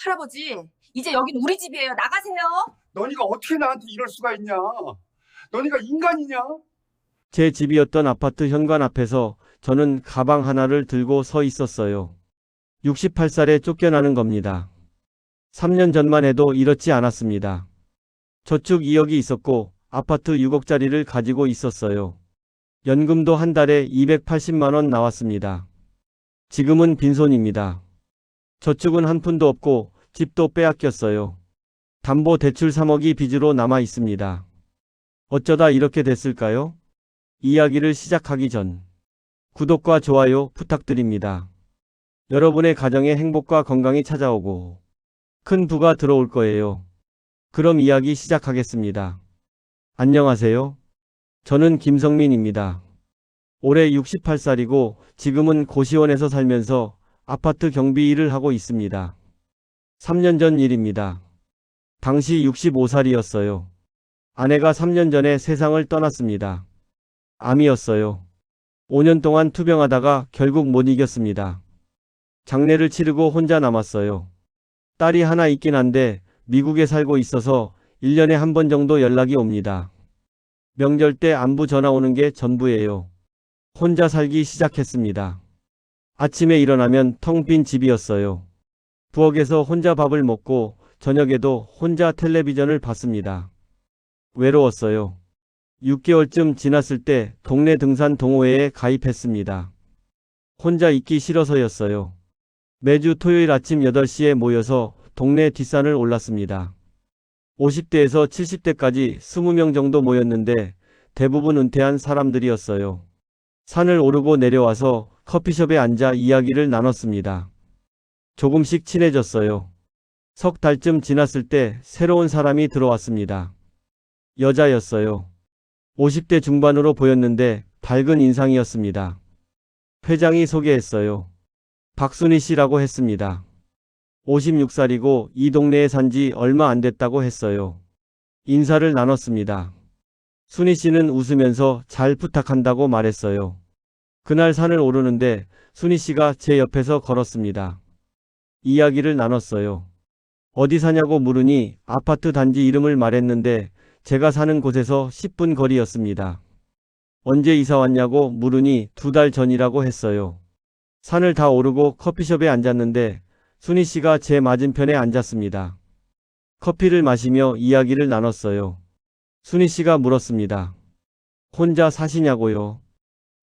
할아버지, 이제 여긴 우리 집이에요. 나가세요. 너니가 어떻게 나한테 이럴 수가 있냐? 너니가 인간이냐? 제 집이었던 아파트 현관 앞에서 저는 가방 하나를 들고 서 있었어요. 68살에 쫓겨나는 겁니다. 3년 전만 해도 이렇지 않았습니다. 저축 2억이 있었고 아파트 6억짜리를 가지고 있었어요. 연금도 한 달에 280만 원 나왔습니다. 지금은 빈손입니다. 저축은 한 푼도 없고 집도 빼앗겼어요. 담보 대출 3억이 빚으로 남아 있습니다. 어쩌다 이렇게 됐을까요? 이야기를 시작하기 전 구독과 좋아요 부탁드립니다. 여러분의 가정에 행복과 건강이 찾아오고 큰 부가 들어올 거예요. 그럼 이야기 시작하겠습니다. 안녕하세요. 저는 김성민입니다. 올해 68살이고 지금은 고시원에서 살면서 아파트 경비 일을 하고 있습니다. 3년 전 일입니다. 당시 65살이었어요. 아내가 3년 전에 세상을 떠났습니다. 암이었어요. 5년 동안 투병하다가 결국 못 이겼습니다. 장례를 치르고 혼자 남았어요. 딸이 하나 있긴 한데 미국에 살고 있어서 1년에 한 번 정도 연락이 옵니다. 명절 때 안부 전화 오는 게 전부예요. 혼자 살기 시작했습니다. 아침에 일어나면 텅 빈 집이었어요. 부엌에서 혼자 밥을 먹고 저녁에도 혼자 텔레비전을 봤습니다. 외로웠어요. 6개월쯤 지났을 때 동네 등산 동호회에 가입했습니다. 혼자 있기 싫어서였어요. 매주 토요일 아침 8시에 모여서 동네 뒷산을 올랐습니다. 50대에서 70대까지 20명 정도 모였는데 대부분 은퇴한 사람들이었어요. 산을 오르고 내려와서 커피숍에 앉아 이야기를 나눴습니다. 조금씩 친해졌어요. 석 달쯤 지났을 때 새로운 사람이 들어왔습니다. 여자였어요. 50대 중반으로 보였는데 밝은 인상이었습니다. 회장이 소개했어요. 박순희 씨라고 했습니다. 56살이고 이 동네에 산 지 얼마 안 됐다고 했어요. 인사를 나눴습니다. 순희 씨는 웃으면서 잘 부탁한다고 말했어요. 그날 산을 오르는데 순희 씨가 제 옆에서 걸었습니다. 이야기를 나눴어요. 어디 사냐고 물으니 아파트 단지 이름을 말했는데 제가 사는 곳에서 10분 거리였습니다. 언제 이사 왔냐고 물으니 2달 전이라고 했어요. 산을 다 오르고 커피숍에 앉았는데 순희 씨가 제 맞은편에 앉았습니다. 커피를 마시며 이야기를 나눴어요. 순희 씨가 물었습니다. 혼자 사시냐고요?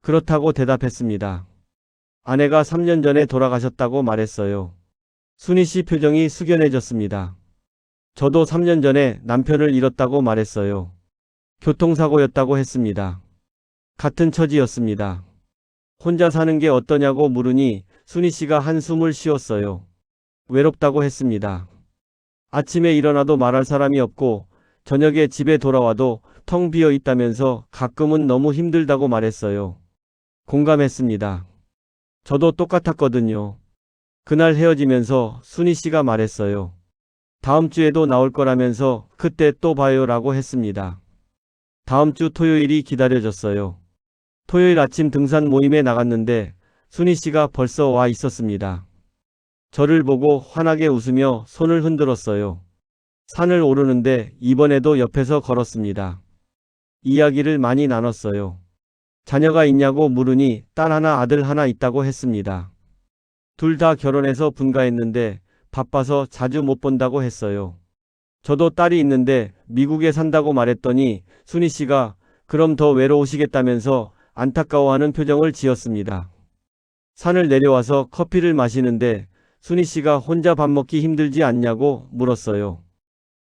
그렇다고 대답했습니다. 아내가 3년 전에 돌아가셨다고 말했어요. 순희 씨 표정이 숙연해졌습니다. 저도 3년 전에 남편을 잃었다고 말했어요. 교통사고였다고 했습니다. 같은 처지였습니다. 혼자 사는 게 어떠냐고 물으니 순희 씨가 한숨을 쉬었어요. 외롭다고 했습니다. 아침에 일어나도 말할 사람이 없고 저녁에 집에 돌아와도 텅 비어 있다면서 가끔은 너무 힘들다고 말했어요. 공감했습니다. 저도 똑같았거든요. 그날 헤어지면서 순희 씨가 말했어요. 다음 주에도 나올 거라면서 그때 또 봐요 라고 했습니다. 다음 주 토요일이 기다려졌어요. 토요일 아침 등산 모임에 나갔는데 순희 씨가 벌써 와 있었습니다. 저를 보고 환하게 웃으며 손을 흔들었어요. 산을 오르는데 이번에도 옆에서 걸었습니다. 이야기를 많이 나눴어요. 자녀가 있냐고 물으니 딸 하나 아들 하나 있다고 했습니다. 둘 다 결혼해서 분가했는데 바빠서 자주 못 본다고 했어요. 저도 딸이 있는데 미국에 산다고 말했더니 순희 씨가 그럼 더 외로우시겠다면서 안타까워하는 표정을 지었습니다. 산을 내려와서 커피를 마시는데 순희 씨가 혼자 밥 먹기 힘들지 않냐고 물었어요.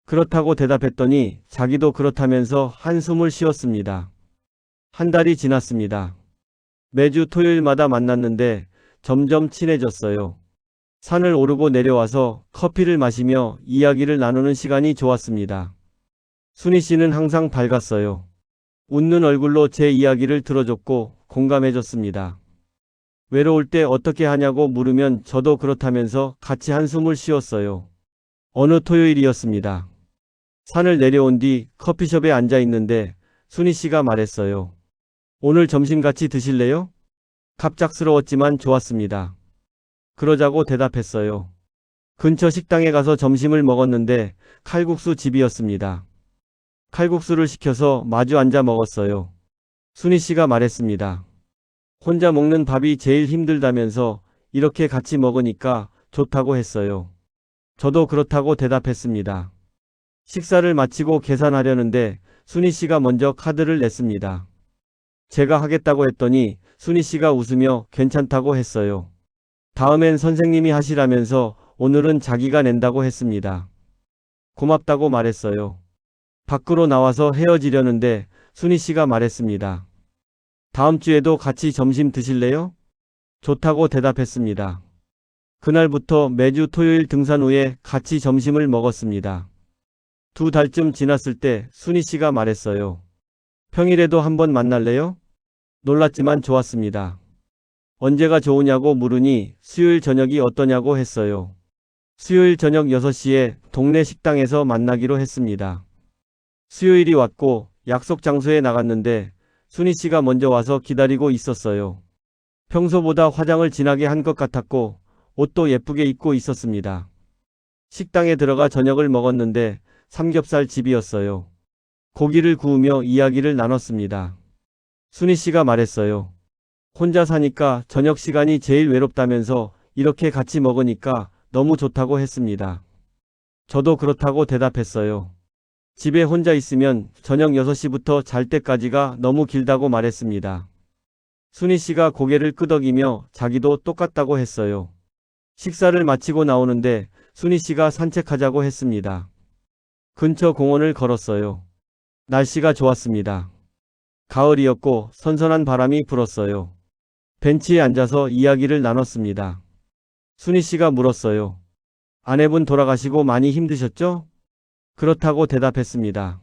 그렇다고 대답했더니 자기도 그렇다면서 한숨을 쉬었습니다. 한 달이 지났습니다. 매주 토요일마다 만났는데 점점 친해졌어요. 산을 오르고 내려와서 커피를 마시며 이야기를 나누는 시간이 좋았습니다. 순희 씨는 항상 밝았어요. 웃는 얼굴로 제 이야기를 들어줬고 공감해줬습니다. 외로울 때 어떻게 하냐고 물으면 저도 그렇다면서 같이 한숨을 쉬었어요. 어느 토요일이었습니다. 산을 내려온 뒤 커피숍에 앉아 있는데 순희 씨가 말했어요. 오늘 점심 같이 드실래요? 갑작스러웠지만 좋았습니다. 그러자고 대답했어요. 근처 식당에 가서 점심을 먹었는데 칼국수 집이었습니다. 칼국수를 시켜서 마주 앉아 먹었어요. 순희 씨가 말했습니다. 혼자 먹는 밥이 제일 힘들다면서 이렇게 같이 먹으니까 좋다고 했어요. 저도 그렇다고 대답했습니다. 식사를 마치고 계산하려는데 순희 씨가 먼저 카드를 냈습니다. 제가 하겠다고 했더니 순희 씨가 웃으며 괜찮다고 했어요. 다음엔 선생님이 하시라면서 오늘은 자기가 낸다고 했습니다. 고맙다고 말했어요. 밖으로 나와서 헤어지려는데 순희 씨가 말했습니다. 다음 주에도 같이 점심 드실래요? 좋다고 대답했습니다. 그날부터 매주 토요일 등산 후에 같이 점심을 먹었습니다. 2달쯤 지났을 때 순희 씨가 말했어요. 평일에도 한번 만날래요? 놀랐지만 좋았습니다. 언제가 좋으냐고 물으니 수요일 저녁이 어떠냐고 했어요. 수요일 저녁 6시에 동네 식당에서 만나기로 했습니다. 수요일이 왔고 약속 장소에 나갔는데 순희 씨가 먼저 와서 기다리고 있었어요. 평소보다 화장을 진하게 한 것 같았고 옷도 예쁘게 입고 있었습니다. 식당에 들어가 저녁을 먹었는데 삼겹살 집이었어요. 고기를 구우며 이야기를 나눴습니다. 순희 씨가 말했어요. 혼자 사니까 저녁 시간이 제일 외롭다면서 이렇게 같이 먹으니까 너무 좋다고 했습니다. 저도 그렇다고 대답했어요. 집에 혼자 있으면 저녁 6시부터 잘 때까지가 너무 길다고 말했습니다. 순희 씨가 고개를 끄덕이며 자기도 똑같다고 했어요. 식사를 마치고 나오는데 순희 씨가 산책하자고 했습니다. 근처 공원을 걸었어요. 날씨가 좋았습니다. 가을이었고 선선한 바람이 불었어요. 벤치에 앉아서 이야기를 나눴습니다. 순희 씨가 물었어요. 아내분 돌아가시고 많이 힘드셨죠? 그렇다고 대답했습니다.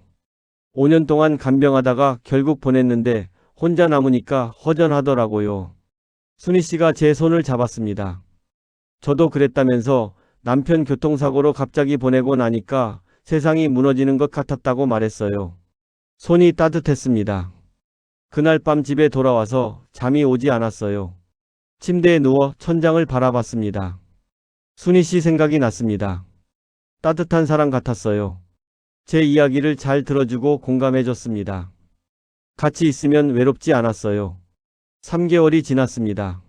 5년 동안 간병하다가 결국 보냈는데 혼자 남으니까 허전하더라고요. 순희 씨가 제 손을 잡았습니다. 저도 그랬다면서 남편 교통사고로 갑자기 보내고 나니까 세상이 무너지는 것 같았다고 말했어요. 손이 따뜻했습니다. 그날 밤 집에 돌아와서 잠이 오지 않았어요. 침대에 누워 천장을 바라봤습니다. 순희 씨 생각이 났습니다. 따뜻한 사람 같았어요. 제 이야기를 잘 들어주고 공감해줬습니다. 같이 있으면 외롭지 않았어요. 3개월이 지났습니다.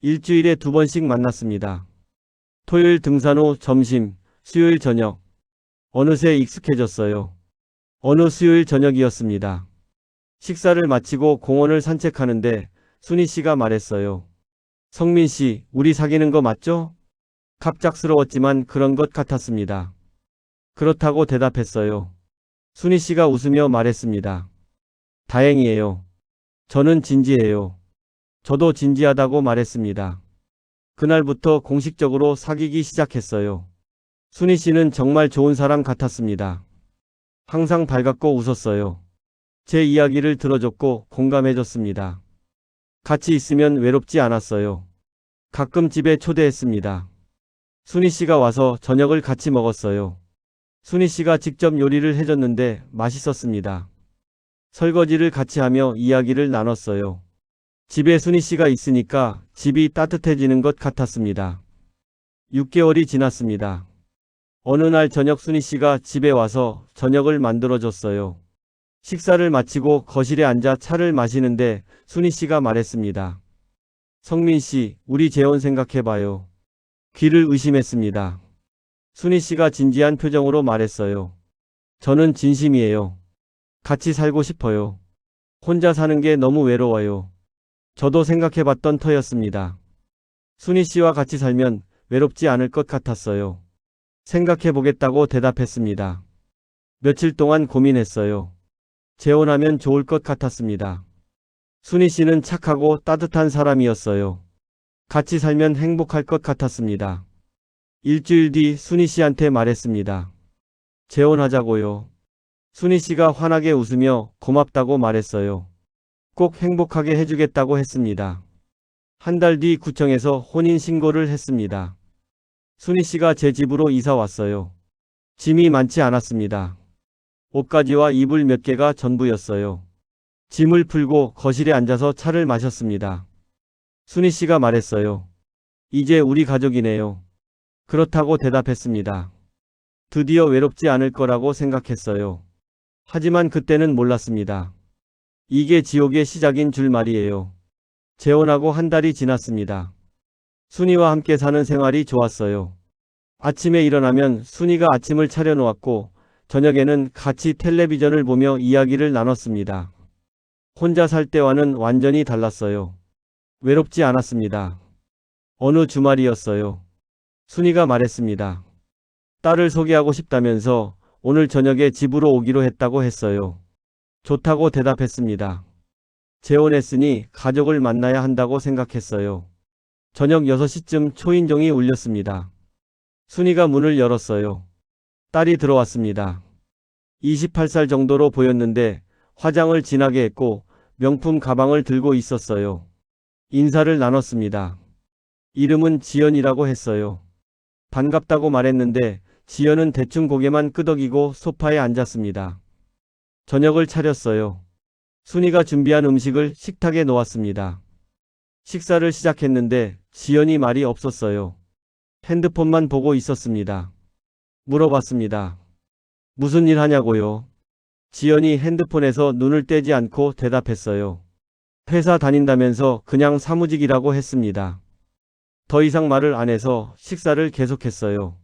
일주일에 2번씩 만났습니다. 토요일 등산 후 점심, 수요일 저녁. 어느새 익숙해졌어요. 어느 수요일 저녁이었습니다. 식사를 마치고 공원을 산책하는데 순희 씨가 말했어요. 성민 씨, 우리 사귀는 거 맞죠? 갑작스러웠지만 그런 것 같았습니다. 그렇다고 대답했어요. 순희 씨가 웃으며 말했습니다. 다행이에요. 저는 진지해요. 저도 진지하다고 말했습니다. 그날부터 공식적으로 사귀기 시작했어요. 순희 씨는 정말 좋은 사람 같았습니다. 항상 밝았고 웃었어요. 제 이야기를 들어줬고 공감해줬습니다. 같이 있으면 외롭지 않았어요. 가끔 집에 초대했습니다. 순희 씨가 와서 저녁을 같이 먹었어요. 순희 씨가 직접 요리를 해줬는데 맛있었습니다. 설거지를 같이 하며 이야기를 나눴어요. 집에 순희 씨가 있으니까 집이 따뜻해지는 것 같았습니다. 6개월이 지났습니다. 어느 날 저녁 순희 씨가 집에 와서 저녁을 만들어줬어요. 식사를 마치고 거실에 앉아 차를 마시는데 순희 씨가 말했습니다. 성민 씨, 우리 재혼 생각해봐요. 귀를 의심했습니다. 순희 씨가 진지한 표정으로 말했어요. 저는 진심이에요. 같이 살고 싶어요. 혼자 사는 게 너무 외로워요. 저도 생각해봤던 터였습니다. 순희 씨와 같이 살면 외롭지 않을 것 같았어요. 생각해보겠다고 대답했습니다. 며칠 동안 고민했어요. 재혼하면 좋을 것 같았습니다. 순희 씨는 착하고 따뜻한 사람이었어요. 같이 살면 행복할 것 같았습니다. 일주일 뒤 순희 씨한테 말했습니다. 재혼하자고요. 순희 씨가 환하게 웃으며 고맙다고 말했어요. 꼭 행복하게 해주겠다고 했습니다. 한 달 뒤 구청에서 혼인신고를 했습니다. 순희 씨가 제 집으로 이사 왔어요. 짐이 많지 않았습니다. 옷가지와 이불 몇 개가 전부였어요. 짐을 풀고 거실에 앉아서 차를 마셨습니다. 순희 씨가 말했어요. 이제 우리 가족이네요. 그렇다고 대답했습니다. 드디어 외롭지 않을 거라고 생각했어요. 하지만 그때는 몰랐습니다. 이게 지옥의 시작인 줄 말이에요. 재혼하고 한 달이 지났습니다. 순이와 함께 사는 생활이 좋았어요. 아침에 일어나면 순이가 아침을 차려놓았고 저녁에는 같이 텔레비전을 보며 이야기를 나눴습니다. 혼자 살 때와는 완전히 달랐어요. 외롭지 않았습니다. 어느 주말이었어요. 순이가 말했습니다. 딸을 소개하고 싶다면서 오늘 저녁에 집으로 오기로 했다고 했어요. 좋다고 대답했습니다. 재혼했으니 가족을 만나야 한다고 생각했어요. 저녁 6시쯤 초인종이 울렸습니다. 순이가 문을 열었어요. 딸이 들어왔습니다. 28살 정도로 보였는데 화장을 진하게 했고 명품 가방을 들고 있었어요. 인사를 나눴습니다. 이름은 지연이라고 했어요. 반갑다고 말했는데 지연은 대충 고개만 끄덕이고 소파에 앉았습니다. 저녁을 차렸어요. 순이가 준비한 음식을 식탁에 놓았습니다. 식사를 시작했는데 지연이 말이 없었어요. 핸드폰만 보고 있었습니다. 물어봤습니다. 무슨 일 하냐고요? 지연이 핸드폰에서 눈을 떼지 않고 대답했어요. 회사 다닌다면서 그냥 사무직이라고 했습니다. 더 이상 말을 안 해서 식사를 계속했어요.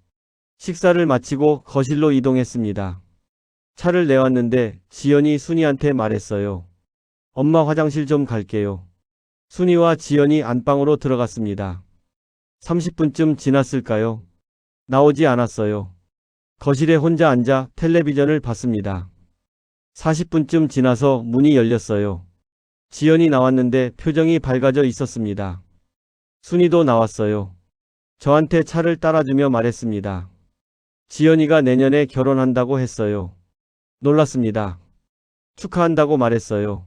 식사를 마치고 거실로 이동했습니다. 차를 내왔는데 지연이 순이한테 말했어요. 엄마 화장실 좀 갈게요. 순이와 지연이 안방으로 들어갔습니다. 30분쯤 지났을까요? 나오지 않았어요. 거실에 혼자 앉아 텔레비전을 봤습니다. 40분쯤 지나서 문이 열렸어요. 지연이 나왔는데 표정이 밝아져 있었습니다. 순이도 나왔어요. 저한테 차를 따라주며 말했습니다. 지연이가 내년에 결혼한다고 했어요. 놀랐습니다. 축하한다고 말했어요.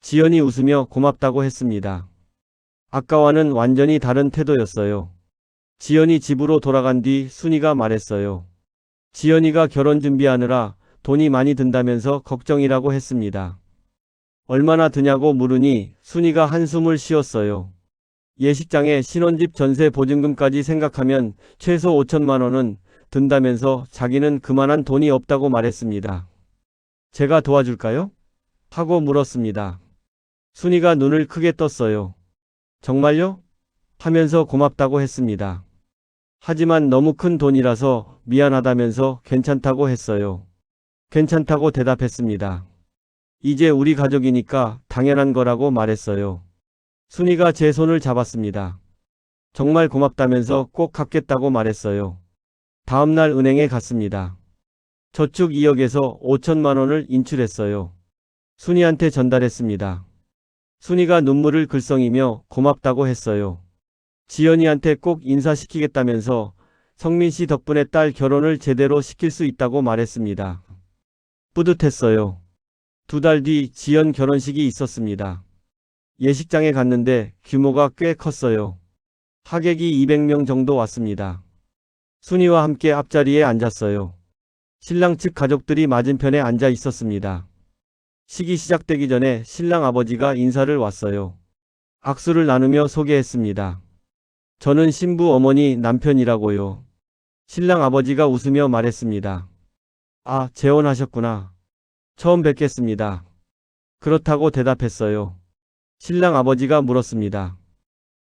지연이 웃으며 고맙다고 했습니다. 아까와는 완전히 다른 태도였어요. 지연이 집으로 돌아간 뒤 순이가 말했어요. 지연이가 결혼 준비하느라 돈이 많이 든다면서 걱정이라고 했습니다. 얼마나 드냐고 물으니 순이가 한숨을 쉬었어요. 예식장에 신혼집 전세 보증금까지 생각하면 최소 5천만 원은 든다면서 자기는 그만한 돈이 없다고 말했습니다. 제가 도와줄까요? 하고 물었습니다. 순이가 눈을 크게 떴어요. 정말요? 하면서 고맙다고 했습니다. 하지만 너무 큰 돈이라서 미안하다면서 괜찮다고 했어요. 괜찮다고 대답했습니다. 이제 우리 가족이니까 당연한 거라고 말했어요. 순이가 제 손을 잡았습니다. 정말 고맙다면서 꼭 갚겠다고 말했어요. 다음날 은행에 갔습니다. 저축 2억에서 5천만 원을 인출했어요. 순이한테 전달했습니다. 순이가 눈물을 글썽이며 고맙다고 했어요. 지연이한테 꼭 인사시키겠다면서 성민 씨 덕분에 딸 결혼을 제대로 시킬 수 있다고 말했습니다. 뿌듯했어요. 2달 뒤 지연 결혼식이 있었습니다. 예식장에 갔는데 규모가 꽤 컸어요. 하객이 200명 정도 왔습니다. 순이와 함께 앞자리에 앉았어요. 신랑 측 가족들이 맞은편에 앉아 있었습니다. 식이 시작되기 전에 신랑 아버지가 인사를 왔어요. 악수를 나누며 소개했습니다. 저는 신부 어머니 남편이라고요. 신랑 아버지가 웃으며 말했습니다. 아, 재혼하셨구나. 처음 뵙겠습니다. 그렇다고 대답했어요. 신랑 아버지가 물었습니다.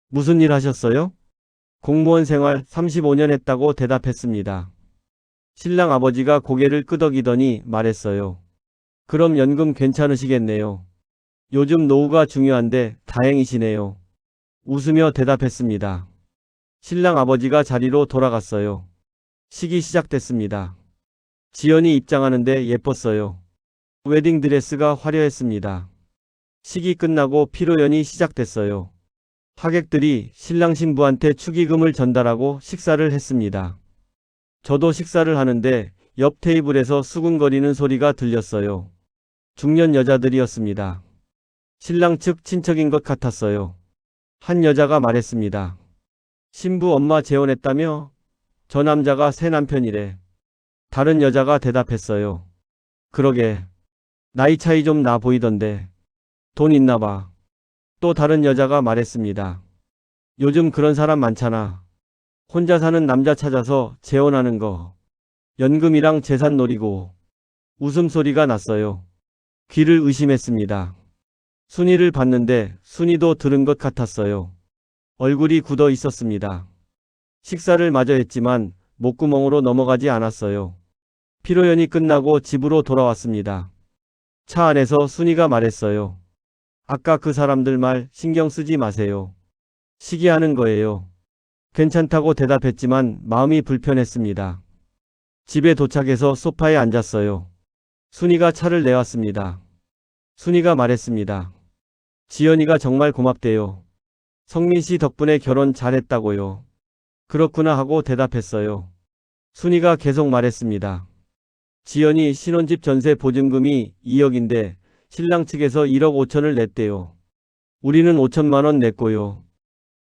무슨 일 하셨어요? 공무원 생활 35년 했다고 대답했습니다. 신랑 아버지가 고개를 끄덕이더니 말했어요. 그럼 연금 괜찮으시겠네요. 요즘 노후가 중요한데 다행이시네요. 웃으며 대답했습니다. 신랑 아버지가 자리로 돌아갔어요. 식이 시작됐습니다. 지연이 입장하는데 예뻤어요. 웨딩드레스가 화려했습니다. 식이 끝나고 피로연이 시작됐어요. 하객들이 신랑 신부한테 축의금을 전달하고 식사를 했습니다. 저도 식사를 하는데 옆 테이블에서 수근거리는 소리가 들렸어요. 중년 여자들이었습니다. 신랑 측 친척인 것 같았어요. 한 여자가 말했습니다. 신부 엄마 재혼했다며? 저 남자가 새 남편이래. 다른 여자가 대답했어요. 그러게. 나이 차이 좀 나 보이던데. 돈 있나 봐. 또 다른 여자가 말했습니다. 요즘 그런 사람 많잖아. 혼자 사는 남자 찾아서 재혼하는 거. 연금이랑 재산 노리고. 웃음소리가 났어요. 귀를 의심했습니다. 순이를 봤는데 순이도 들은 것 같았어요. 얼굴이 굳어 있었습니다. 식사를 마저 했지만 목구멍으로 넘어가지 않았어요. 피로연이 끝나고 집으로 돌아왔습니다. 차 안에서 순이가 말했어요. 아까 그 사람들 말 신경 쓰지 마세요. 시기하는 거예요. 괜찮다고 대답했지만 마음이 불편했습니다. 집에 도착해서 소파에 앉았어요. 순이가 차를 내왔습니다. 순이가 말했습니다. 지연이가 정말 고맙대요. 성민 씨 덕분에 결혼 잘했다고요. 그렇구나 하고 대답했어요. 순이가 계속 말했습니다. 지연이 신혼집 전세 보증금이 2억인데 신랑 측에서 1억 5천을 냈대요. 우리는 5천만 원 냈고요.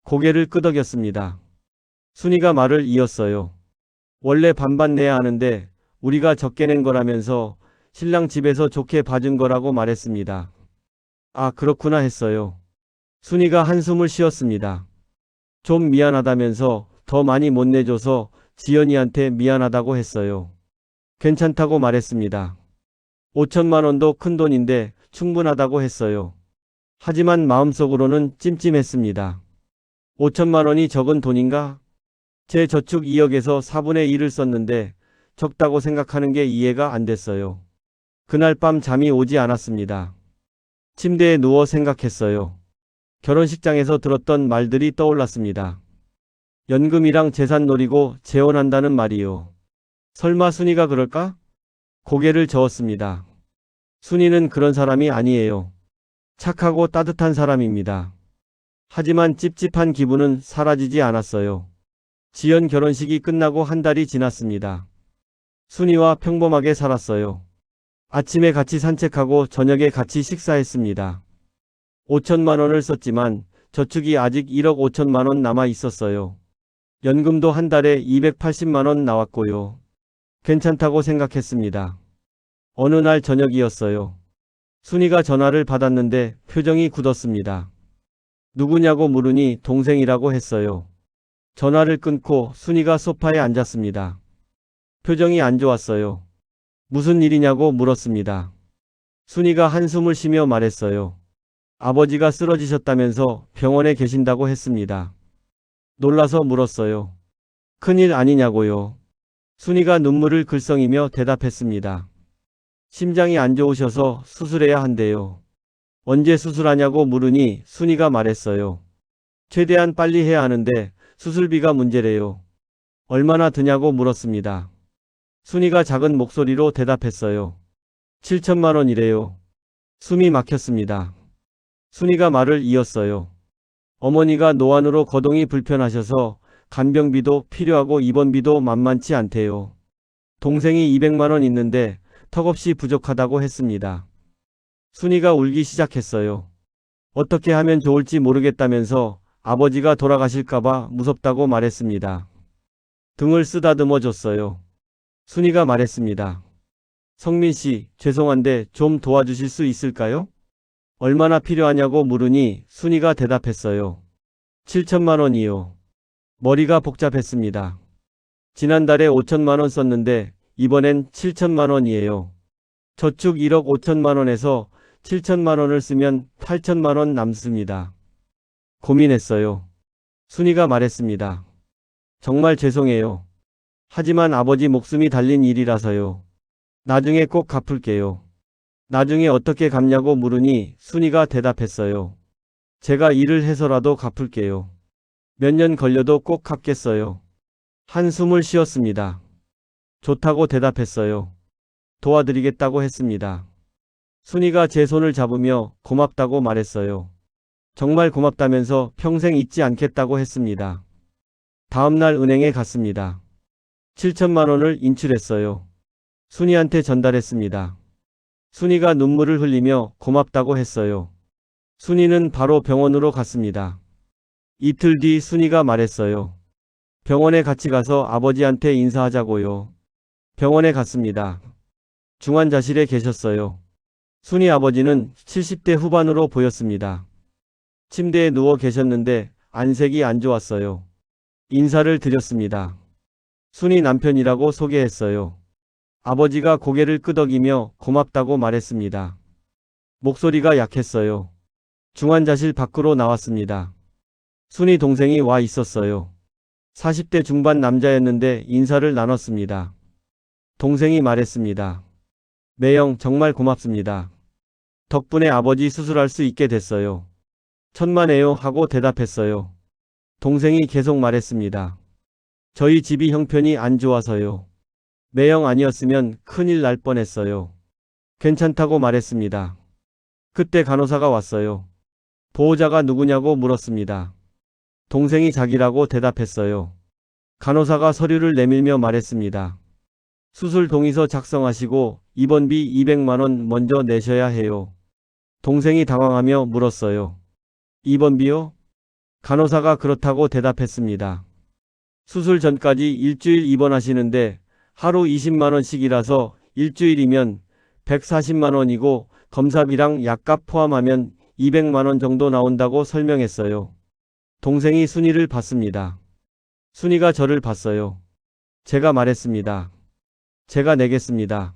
고개를 끄덕였습니다. 순이가 말을 이었어요. 원래 반반 내야 하는데 우리가 적게 낸 거라면서 신랑 집에서 좋게 봐준 거라고 말했습니다. 아, 그렇구나 했어요. 순이가 한숨을 쉬었습니다. 좀 미안하다면서 더 많이 못 내줘서 지연이한테 미안하다고 했어요. 괜찮다고 말했습니다. 5천만 원도 큰 돈인데 충분하다고 했어요. 하지만 마음속으로는 찜찜했습니다. 5천만 원이 적은 돈인가? 제 저축 2억에서 4분의 1을 썼는데 적다고 생각하는 게 이해가 안 됐어요. 그날 밤 잠이 오지 않았습니다. 침대에 누워 생각했어요. 결혼식장에서 들었던 말들이 떠올랐습니다. 연금이랑 재산 노리고 재혼한다는 말이요. 설마 순이가 그럴까? 고개를 저었습니다. 순이는 그런 사람이 아니에요. 착하고 따뜻한 사람입니다. 하지만 찝찝한 기분은 사라지지 않았어요. 지연 결혼식이 끝나고 한 달이 지났습니다. 순이와 평범하게 살았어요. 아침에 같이 산책하고 저녁에 같이 식사했습니다. 5천만 원을 썼지만 저축이 아직 1억 5천만 원 남아 있었어요. 연금도 한 달에 280만 원 나왔고요. 괜찮다고 생각했습니다. 어느 날 저녁이었어요. 순이가 전화를 받았는데 표정이 굳었습니다. 누구냐고 물으니 동생이라고 했어요. 전화를 끊고 순이가 소파에 앉았습니다. 표정이 안 좋았어요. 무슨 일이냐고 물었습니다. 순이가 한숨을 쉬며 말했어요. 아버지가 쓰러지셨다면서 병원에 계신다고 했습니다. 놀라서 물었어요. 큰일 아니냐고요. 순이가 눈물을 글썽이며 대답했습니다. 심장이 안 좋으셔서 수술해야 한대요. 언제 수술하냐고 물으니 순이가 말했어요. 최대한 빨리 해야 하는데 수술비가 문제래요. 얼마나 드냐고 물었습니다. 순이가 작은 목소리로 대답했어요. 7천만 원이래요. 숨이 막혔습니다. 순이가 말을 이었어요. 어머니가 노안으로 거동이 불편하셔서 간병비도 필요하고 입원비도 만만치 않대요. 동생이 200만 원 있는데 턱없이 부족하다고 했습니다. 순이가 울기 시작했어요. 어떻게 하면 좋을지 모르겠다면서 아버지가 돌아가실까봐 무섭다고 말했습니다. 등을 쓰다듬어 줬어요. 순이가 말했습니다. 성민 씨, 죄송한데 좀 도와주실 수 있을까요? 얼마나 필요하냐고 물으니 순이가 대답했어요. 7천만 원이요. 머리가 복잡했습니다. 지난달에 5천만 원 썼는데 이번엔 7천만 원이에요. 저축 1억 5천만 원에서 7천만 원을 쓰면 8천만 원 남습니다. 고민했어요. 순이가 말했습니다. 정말 죄송해요. 하지만 아버지 목숨이 달린 일이라서요. 나중에 꼭 갚을게요. 나중에 어떻게 갚냐고 물으니 순이가 대답했어요. 제가 일을 해서라도 갚을게요. 몇 년 걸려도 꼭 갚겠어요. 한숨을 쉬었습니다. 좋다고 대답했어요. 도와드리겠다고 했습니다. 순이가 제 손을 잡으며 고맙다고 말했어요. 정말 고맙다면서 평생 잊지 않겠다고 했습니다. 다음날 은행에 갔습니다. 7천만 원을 인출했어요. 순이한테 전달했습니다. 순이가 눈물을 흘리며 고맙다고 했어요. 순이는 바로 병원으로 갔습니다. 이틀 뒤 순이가 말했어요. 병원에 같이 가서 아버지한테 인사하자고요. 병원에 갔습니다. 중환자실에 계셨어요. 순이 아버지는 70대 후반으로 보였습니다. 침대에 누워 계셨는데 안색이 안 좋았어요. 인사를 드렸습니다. 순이 남편이라고 소개했어요. 아버지가 고개를 끄덕이며 고맙다고 말했습니다. 목소리가 약했어요. 중환자실 밖으로 나왔습니다. 순이 동생이 와 있었어요. 40대 중반 남자였는데 인사를 나눴습니다. 동생이 말했습니다. 매영 정말 고맙습니다. 덕분에 아버지 수술할 수 있게 됐어요. 천만에요 하고 대답했어요. 동생이 계속 말했습니다. 저희 집이 형편이 안 좋아서요. 매영 아니었으면 큰일 날 뻔했어요. 괜찮다고 말했습니다. 그때 간호사가 왔어요. 보호자가 누구냐고 물었습니다. 동생이 자기라고 대답했어요. 간호사가 서류를 내밀며 말했습니다. 수술 동의서 작성하시고 입원비 200만 원 먼저 내셔야 해요. 동생이 당황하며 물었어요. 입원비요? 간호사가 그렇다고 대답했습니다. 수술 전까지 일주일 입원하시는데 하루 20만 원씩이라서 일주일이면 140만 원이고 검사비랑 약값 포함하면 200만 원 정도 나온다고 설명했어요. 동생이 순이를 봤습니다. 순이가 저를 봤어요. 제가 말했습니다. 제가 내겠습니다.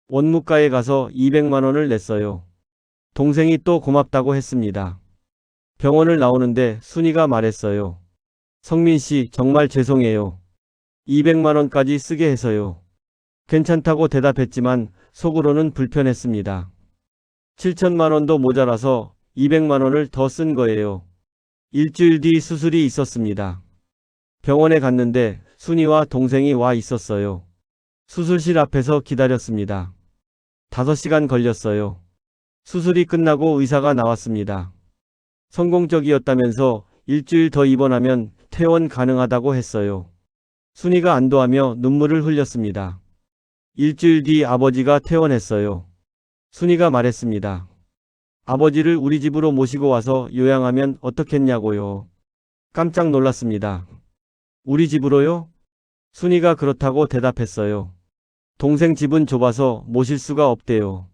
원무과에 가서 200만 원을 냈어요. 동생이 또 고맙다고 했습니다. 병원을 나오는데 순이가 말했어요. 성민 씨 정말 죄송해요. 200만 원까지 쓰게 해서요. 괜찮다고 대답했지만 속으로는 불편했습니다. 7천만 원도 모자라서 200만 원을 더 쓴 거예요. 일주일 뒤 수술이 있었습니다. 병원에 갔는데 순이와 동생이 와 있었어요. 수술실 앞에서 기다렸습니다. 5시간 걸렸어요. 수술이 끝나고 의사가 나왔습니다. 성공적이었다면서 일주일 더 입원하면 퇴원 가능하다고 했어요. 순이가 안도하며 눈물을 흘렸습니다. 일주일 뒤 아버지가 퇴원했어요. 순이가 말했습니다. 아버지를 우리 집으로 모시고 와서 요양하면 어떻겠냐고요. 깜짝 놀랐습니다. 우리 집으로요? 순이가 그렇다고 대답했어요. 동생 집은 좁아서 모실 수가 없대요.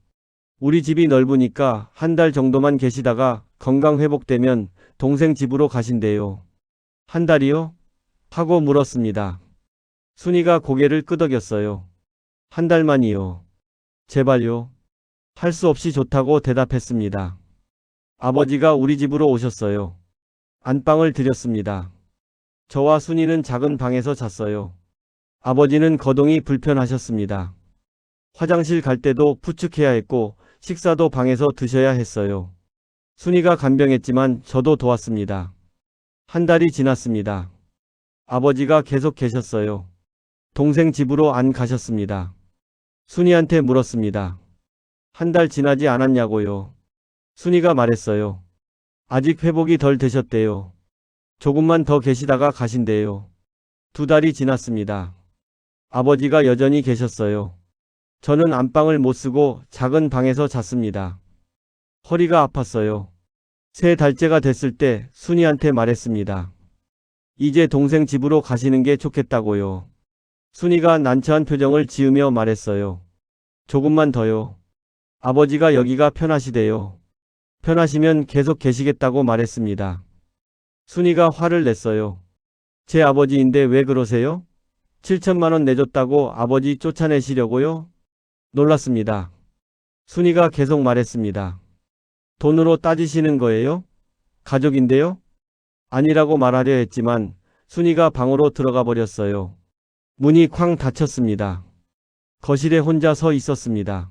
우리 집이 넓으니까 한 달 정도만 계시다가 건강 회복되면 동생 집으로 가신대요. 한 달이요? 하고 물었습니다. 순이가 고개를 끄덕였어요. 한 달만이요. 제발요. 할 수 없이 좋다고 대답했습니다. 아버지가 우리 집으로 오셨어요. 안방을 드렸습니다. 저와 순이는 작은 방에서 잤어요. 아버지는 거동이 불편하셨습니다. 화장실 갈 때도 부축해야 했고 식사도 방에서 드셔야 했어요. 순이가 간병했지만 저도 도왔습니다. 한 달이 지났습니다. 아버지가 계속 계셨어요. 동생 집으로 안 가셨습니다. 순이한테 물었습니다. 한 달 지나지 않았냐고요. 순이가 말했어요. 아직 회복이 덜 되셨대요. 조금만 더 계시다가 가신대요. 2달이 지났습니다. 아버지가 여전히 계셨어요. 저는 안방을 못 쓰고 작은 방에서 잤습니다. 허리가 아팠어요. 3달째가 됐을 때 순이한테 말했습니다. 이제 동생 집으로 가시는 게 좋겠다고요. 순이가 난처한 표정을 지으며 말했어요. 조금만 더요. 아버지가 여기가 편하시대요. 편하시면 계속 계시겠다고 말했습니다. 순이가 화를 냈어요. 제 아버지인데 왜 그러세요? 7천만 원 내줬다고 아버지 쫓아내시려고요? 놀랐습니다. 순이가 계속 말했습니다. 돈으로 따지시는 거예요? 가족인데요? 아니라고 말하려 했지만 순이가 방으로 들어가 버렸어요. 문이 쾅 닫혔습니다. 거실에 혼자 서 있었습니다.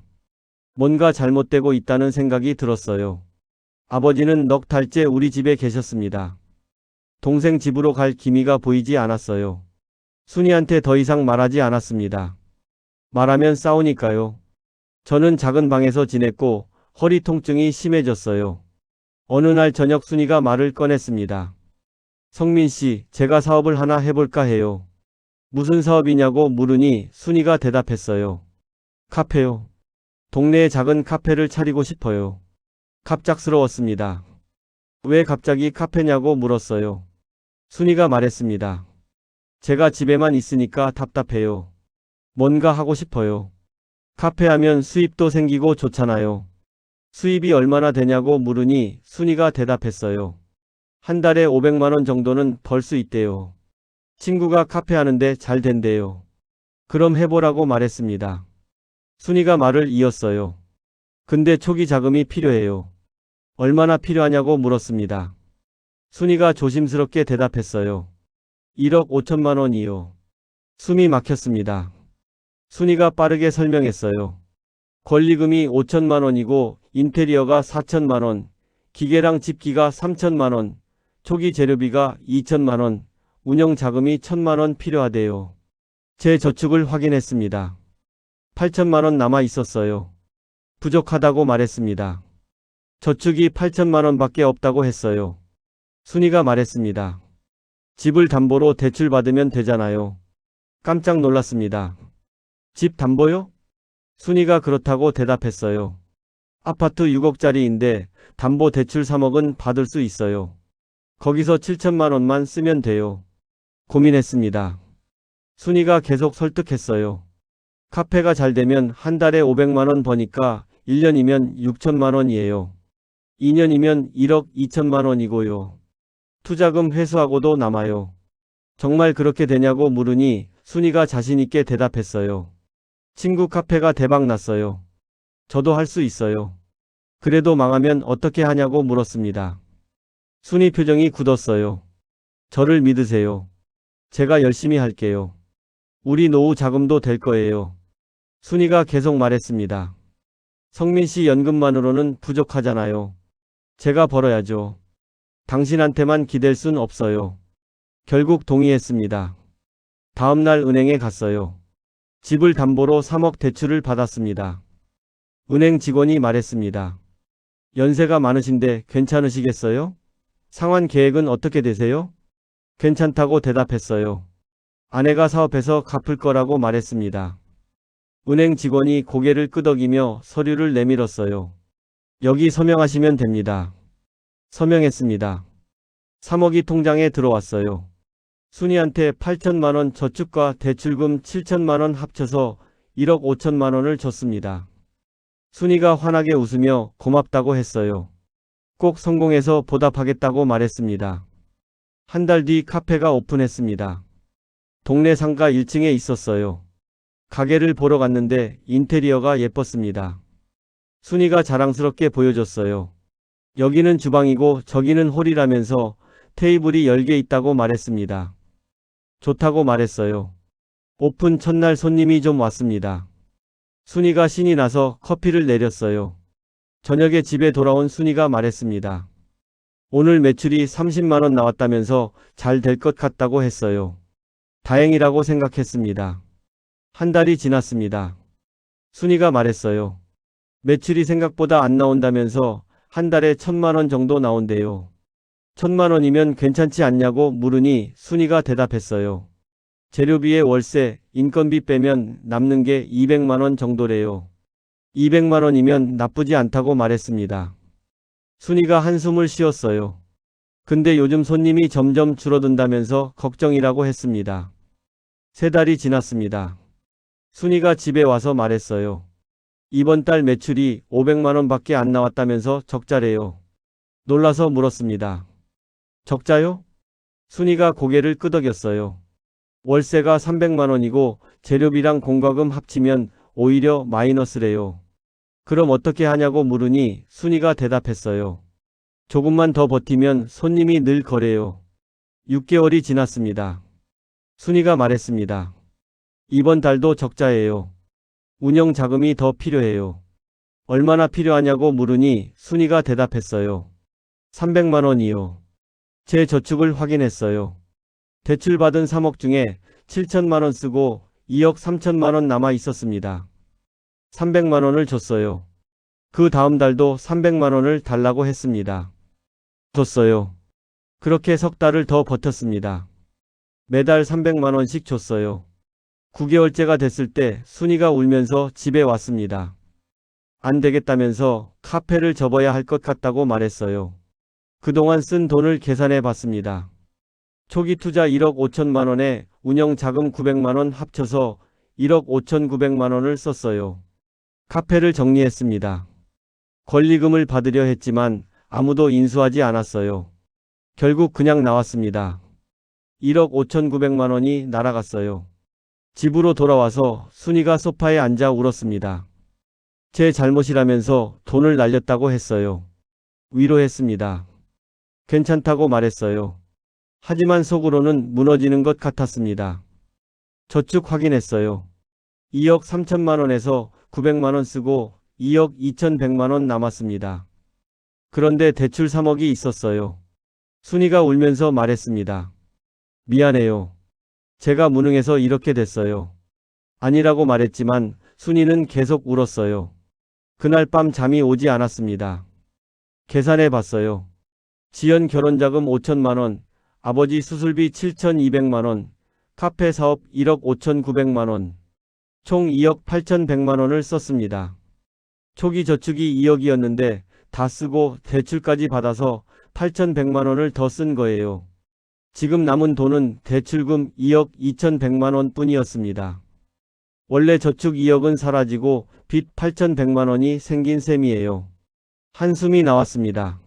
뭔가 잘못되고 있다는 생각이 들었어요. 아버지는 넉 달째 우리 집에 계셨습니다. 동생 집으로 갈 기미가 보이지 않았어요. 순이한테 더 이상 말하지 않았습니다. 말하면 싸우니까요. 저는 작은 방에서 지냈고 허리 통증이 심해졌어요. 어느 날 저녁 순이가 말을 꺼냈습니다. 성민 씨, 제가 사업을 하나 해볼까 해요. 무슨 사업이냐고 물으니 순이가 대답했어요. 카페요. 동네에 작은 카페를 차리고 싶어요. 갑작스러웠습니다. 왜 갑자기 카페냐고 물었어요. 순이가 말했습니다. 제가 집에만 있으니까 답답해요. 뭔가 하고 싶어요. 카페 하면 수입도 생기고 좋잖아요. 수입이 얼마나 되냐고 물으니 순이가 대답했어요. 한 달에 500만 원 정도는 벌 수 있대요. 친구가 카페 하는데 잘 된대요. 그럼 해보라고 말했습니다. 순이가 말을 이었어요. 근데 초기 자금이 필요해요. 얼마나 필요하냐고 물었습니다. 순이가 조심스럽게 대답했어요. 1억 5천만 원이요. 숨이 막혔습니다. 순이가 빠르게 설명했어요. 권리금이 5천만 원이고 인테리어가 4천만 원, 기계랑 집기가 3천만 원, 초기 재료비가 2천만 원, 운영 자금이 1천만 원 필요하대요. 제 저축을 확인했습니다. 8천만 원 남아 있었어요. 부족하다고 말했습니다. 저축이 8천만 원밖에 없다고 했어요. 순이가 말했습니다. 집을 담보로 대출 받으면 되잖아요. 깜짝 놀랐습니다. 집 담보요? 순이가 그렇다고 대답했어요. 아파트 6억짜리인데 담보 대출 3억은 받을 수 있어요. 거기서 7천만 원만 쓰면 돼요. 고민했습니다. 순이가 계속 설득했어요. 카페가 잘 되면 한 달에 500만 원 버니까 1년이면 6천만 원이에요. 2년이면 1억 2천만 원이고요. 투자금 회수하고도 남아요. 정말 그렇게 되냐고 물으니 순이가 자신있게 대답했어요. 친구 카페가 대박 났어요. 저도 할 수 있어요. 그래도 망하면 어떻게 하냐고 물었습니다. 순이 표정이 굳었어요. 저를 믿으세요. 제가 열심히 할게요. 우리 노후 자금도 될 거예요. 순이가 계속 말했습니다. 성민 씨 연금만으로는 부족하잖아요. 제가 벌어야죠. 당신한테만 기댈 순 없어요. 결국 동의했습니다. 다음 날 은행에 갔어요. 집을 담보로 3억 대출을 받았습니다. 은행 직원이 말했습니다. 연세가 많으신데 괜찮으시겠어요? 상환 계획은 어떻게 되세요? 괜찮다고 대답했어요. 아내가 사업해서 갚을 거라고 말했습니다. 은행 직원이 고개를 끄덕이며 서류를 내밀었어요. 여기 서명하시면 됩니다. 서명했습니다. 3억이 통장에 들어왔어요. 순이한테 8천만 원 저축과 대출금 7천만 원 합쳐서 1억 5천만 원을 줬습니다. 순이가 환하게 웃으며 고맙다고 했어요. 꼭 성공해서 보답하겠다고 말했습니다. 한 달 뒤 카페가 오픈했습니다. 동네 상가 1층에 있었어요. 가게를 보러 갔는데 인테리어가 예뻤습니다. 순이가 자랑스럽게 보여줬어요. 여기는 주방이고 저기는 홀이라면서 테이블이 10개 있다고 말했습니다. 좋다고 말했어요. 오픈 첫날 손님이 좀 왔습니다. 순이가 신이 나서 커피를 내렸어요. 저녁에 집에 돌아온 순이가 말했습니다. 오늘 매출이 30만 원 나왔다면서 잘 될 것 같다고 했어요. 다행이라고 생각했습니다. 한 달이 지났습니다. 순이가 말했어요. 매출이 생각보다 안 나온다면서 한 달에 1천만 원 정도 나온대요. 1천만 원이면 괜찮지 않냐고 물으니 순이가 대답했어요. 재료비에 월세, 인건비 빼면 남는 게 200만 원 정도래요. 200만 원이면 나쁘지 않다고 말했습니다. 순이가 한숨을 쉬었어요. 근데 요즘 손님이 점점 줄어든다면서 걱정이라고 했습니다. 3달이 지났습니다. 순이가 집에 와서 말했어요. 이번 달 매출이 500만 원밖에 안 나왔다면서 적자래요. 놀라서 물었습니다. 적자요? 순이가 고개를 끄덕였어요. 월세가 300만 원이고 재료비랑 공과금 합치면 오히려 마이너스래요. 그럼 어떻게 하냐고 물으니 순이가 대답했어요. 조금만 더 버티면 손님이 늘 거래요. 6개월이 지났습니다. 순이가 말했습니다. 이번 달도 적자예요. 운영 자금이 더 필요해요. 얼마나 필요하냐고 물으니 순이가 대답했어요. 300만 원이요. 제 저축을 확인했어요. 대출받은 3억 중에 7천만 원 쓰고 2억 3천만 원 남아 있었습니다. 300만 원을 줬어요. 그 다음 달도 300만 원을 달라고 했습니다. 줬어요. 그렇게 석 달을 더 버텼습니다. 매달 300만 원씩 줬어요. 9개월째가 됐을 때 순이가 울면서 집에 왔습니다. 안 되겠다면서 카페를 접어야 할 것 같다고 말했어요. 그동안 쓴 돈을 계산해 봤습니다. 초기 투자 1억 5천만 원에 운영 자금 900만 원 합쳐서 1억 5,900만 원을 썼어요. 카페를 정리했습니다. 권리금을 받으려 했지만 아무도 인수하지 않았어요. 결국 그냥 나왔습니다. 1억 5,900만 원이 날아갔어요. 집으로 돌아와서 순이가 소파에 앉아 울었습니다. 제 잘못이라면서 돈을 날렸다고 했어요. 위로했습니다. 괜찮다고 말했어요. 하지만 속으로는 무너지는 것 같았습니다. 저축 확인했어요. 2억 3천만 원에서 900만 원 쓰고 2억 2,100만 원 남았습니다. 그런데 대출 3억이 있었어요. 순이가 울면서 말했습니다. 미안해요. 제가 무능해서 이렇게 됐어요. 아니라고 말했지만 순이는 계속 울었어요. 그날 밤 잠이 오지 않았습니다. 계산해 봤어요. 지연 결혼자금 5천만 원, 아버지 수술비 7,200만 원, 카페 사업 1억 5,900만 원, 총 2억 8,100만 원을 썼습니다. 초기 저축이 2억이었는데 다 쓰고 대출까지 받아서 8,100만 원을 더 쓴 거예요. 지금 남은 돈은 대출금 2억 2,100만 원 뿐이었습니다. 원래 저축 2억은 사라지고 빚 8,100만 원이 생긴 셈이에요. 한숨이 나왔습니다.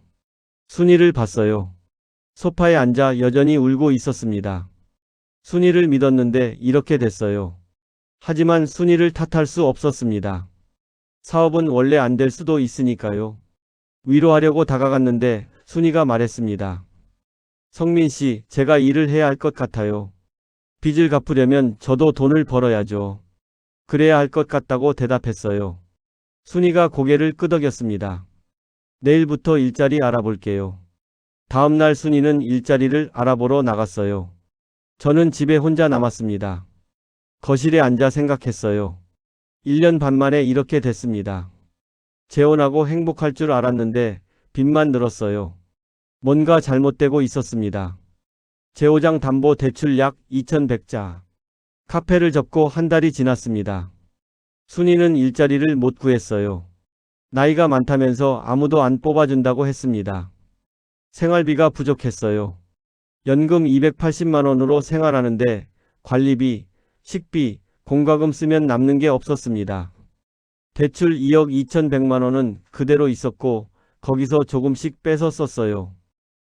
순이를 봤어요. 소파에 앉아 여전히 울고 있었습니다. 순이를 믿었는데 이렇게 됐어요. 하지만 순이를 탓할 수 없었습니다. 사업은 원래 안 될 수도 있으니까요. 위로하려고 다가갔는데 순이가 말했습니다. 성민 씨, 제가 일을 해야 할 것 같아요. 빚을 갚으려면 저도 돈을 벌어야죠. 그래야 할 것 같다고 대답했어요. 순이가 고개를 끄덕였습니다. 내일부터 일자리 알아볼게요. 다음 날 순이는 일자리를 알아보러 나갔어요. 저는 집에 혼자 남았습니다. 거실에 앉아 생각했어요. 1년 반 만에 이렇게 됐습니다. 재혼하고 행복할 줄 알았는데 빚만 늘었어요. 뭔가 잘못되고 있었습니다. 제5장 담보 대출 약 2,100자. 카페를 접고 한 달이 지났습니다. 순이는 일자리를 못 구했어요. 나이가 많다면서 아무도 안 뽑아준다고 했습니다. 생활비가 부족했어요. 연금 280만 원으로 생활하는데 관리비, 식비, 공과금 쓰면 남는 게 없었습니다. 대출 2억 2,100만 원은 그대로 있었고 거기서 조금씩 빼서 썼어요.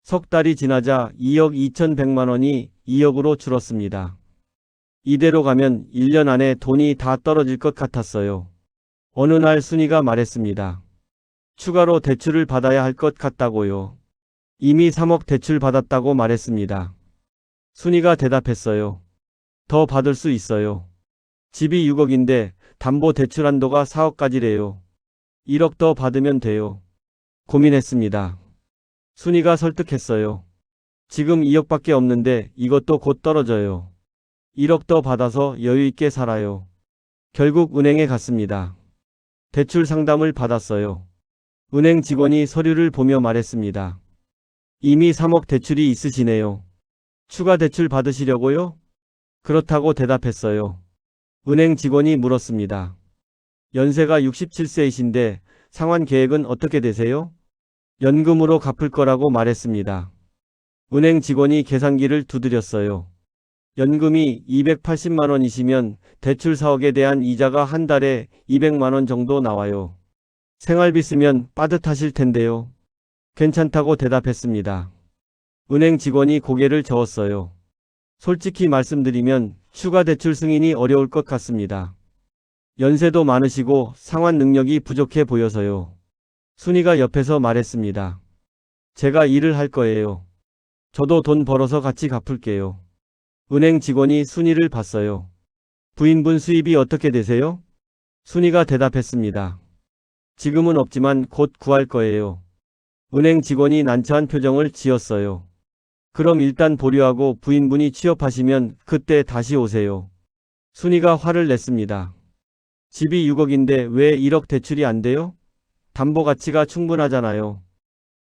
석 달이 지나자 2억 2,100만 원이 2억으로 줄었습니다. 이대로 가면 1년 안에 돈이 다 떨어질 것 같았어요. 어느 날 순이가 말했습니다. 추가로 대출을 받아야 할 것 같다고요. 이미 3억 대출 받았다고 말했습니다. 순이가 대답했어요. 더 받을 수 있어요. 집이 6억인데 담보 대출 한도가 4억까지래요. 1억 더 받으면 돼요. 고민했습니다. 순이가 설득했어요. 지금 2억밖에 없는데 이것도 곧 떨어져요. 1억 더 받아서 여유 있게 살아요. 결국 은행에 갔습니다. 대출 상담을 받았어요. 은행 직원이 서류를 보며 말했습니다. 이미 3억 대출이 있으시네요. 추가 대출 받으시려고요? 그렇다고 대답했어요. 은행 직원이 물었습니다. 연세가 67세이신데 상환 계획은 어떻게 되세요? 연금으로 갚을 거라고 말했습니다. 은행 직원이 계산기를 두드렸어요. 연금이 280만 원이시면 대출 4억에 대한 이자가 한 달에 200만 원 정도 나와요. 생활비 쓰면 빠듯하실 텐데요. 괜찮다고 대답했습니다. 은행 직원이 고개를 저었어요. 솔직히 말씀드리면 추가 대출 승인이 어려울 것 같습니다. 연세도 많으시고 상환 능력이 부족해 보여서요. 순이가 옆에서 말했습니다. 제가 일을 할 거예요. 저도 돈 벌어서 같이 갚을게요. 은행 직원이 순이를 봤어요. 부인분 수입이 어떻게 되세요? 순이가 대답했습니다. 지금은 없지만 곧 구할 거예요. 은행 직원이 난처한 표정을 지었어요. 그럼 일단 보류하고 부인분이 취업하시면 그때 다시 오세요. 순이가 화를 냈습니다. 집이 6억인데 왜 1억 대출이 안 돼요? 담보 가치가 충분하잖아요.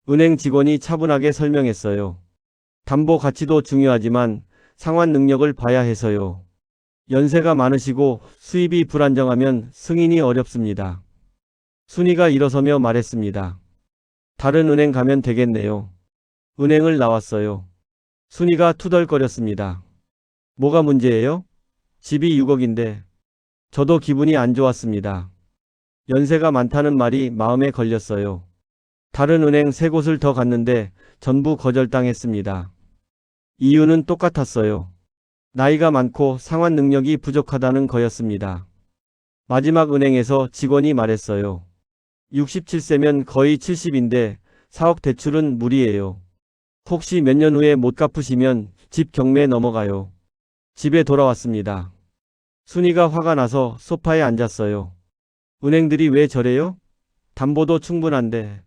은행 직원이 차분하게 설명했어요. 담보 가치도 중요하지만 상환 능력을 봐야 해서요. 연세가 많으시고 수입이 불안정하면 승인이 어렵습니다. 순이가 일어서며 말했습니다. 다른 은행 가면 되겠네요. 은행을 나왔어요. 순이가 투덜거렸습니다. 뭐가 문제예요? 집이 6억인데. 저도 기분이 안 좋았습니다. 연세가 많다는 말이 마음에 걸렸어요. 다른 은행 3곳을 더 갔는데 전부 거절당했습니다. 이유는 똑같았어요. 나이가 많고 상환 능력이 부족하다는 거였습니다. 마지막 은행에서 직원이 말했어요. 67세면 거의 70인데 4억 대출은 무리예요. 혹시 몇 년 후에 못 갚으시면 집 경매 넘어가요. 집에 돌아왔습니다. 순이가 화가 나서 소파에 앉았어요. 은행들이 왜 저래요? 담보도 충분한데.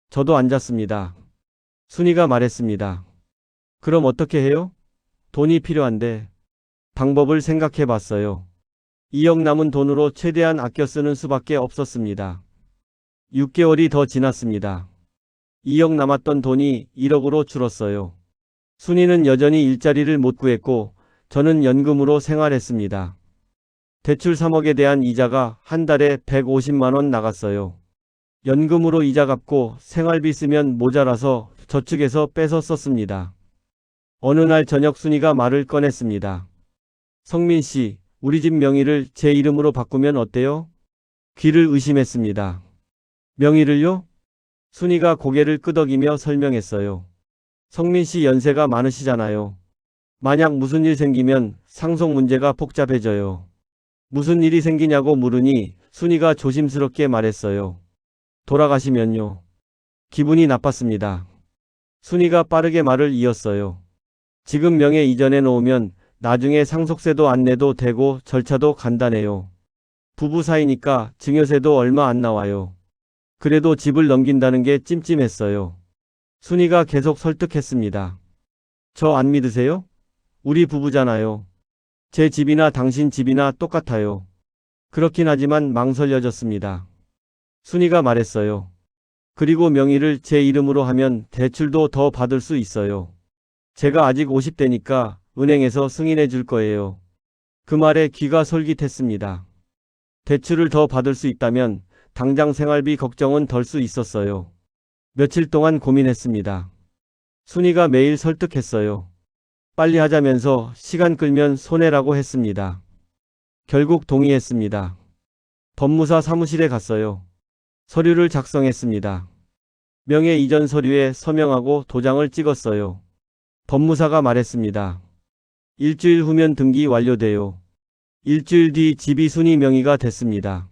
저도 앉았습니다. 순이가 말했습니다. 그럼 어떻게 해요? 돈이 필요한데. 방법을 생각해 봤어요. 2억 남은 돈으로 최대한 아껴 쓰는 수밖에 없었습니다. 6개월이 더 지났습니다. 2억 남았던 돈이 1억으로 줄었어요. 순이는 여전히 일자리를 못 구했고 저는 연금으로 생활했습니다. 대출 3억에 대한 이자가 한 달에 150만 원 나갔어요. 연금으로 이자 갚고 생활비 쓰면 모자라서 저축해서 빼서 썼습니다. 어느 날 저녁 순이가 말을 꺼냈습니다. 성민 씨, 우리 집 명의를 제 이름으로 바꾸면 어때요? 귀를 의심했습니다. 명의를요? 순이가 고개를 끄덕이며 설명했어요. 성민 씨 연세가 많으시잖아요. 만약 무슨 일 생기면 상속 문제가 복잡해져요. 무슨 일이 생기냐고 물으니 순이가 조심스럽게 말했어요. 돌아가시면요. 기분이 나빴습니다. 순이가 빠르게 말을 이었어요. 지금 명예 이전해 놓으면 나중에 상속세도 안 내도 되고 절차도 간단해요. 부부 사이니까 증여세도 얼마 안 나와요. 그래도 집을 넘긴다는 게 찜찜했어요. 순이가 계속 설득했습니다. 저 안 믿으세요? 우리 부부잖아요. 제 집이나 당신 집이나 똑같아요. 그렇긴 하지만 망설여졌습니다. 순이가 말했어요. 그리고 명의를 제 이름으로 하면 대출도 더 받을 수 있어요. 제가 아직 50대니까 은행에서 승인해 줄 거예요. 그 말에 귀가 솔깃했습니다. 대출을 더 받을 수 있다면 당장 생활비 걱정은 덜 수 있었어요. 며칠 동안 고민했습니다. 순이가 매일 설득했어요. 빨리 하자면서 시간 끌면 손해라고 했습니다. 결국 동의했습니다. 법무사 사무실에 갔어요. 서류를 작성했습니다. 명예 이전 서류에 서명하고 도장을 찍었어요. 법무사가 말했습니다. 일주일 후면 등기 완료돼요. 일주일 뒤 집이 순이 명의가 됐습니다.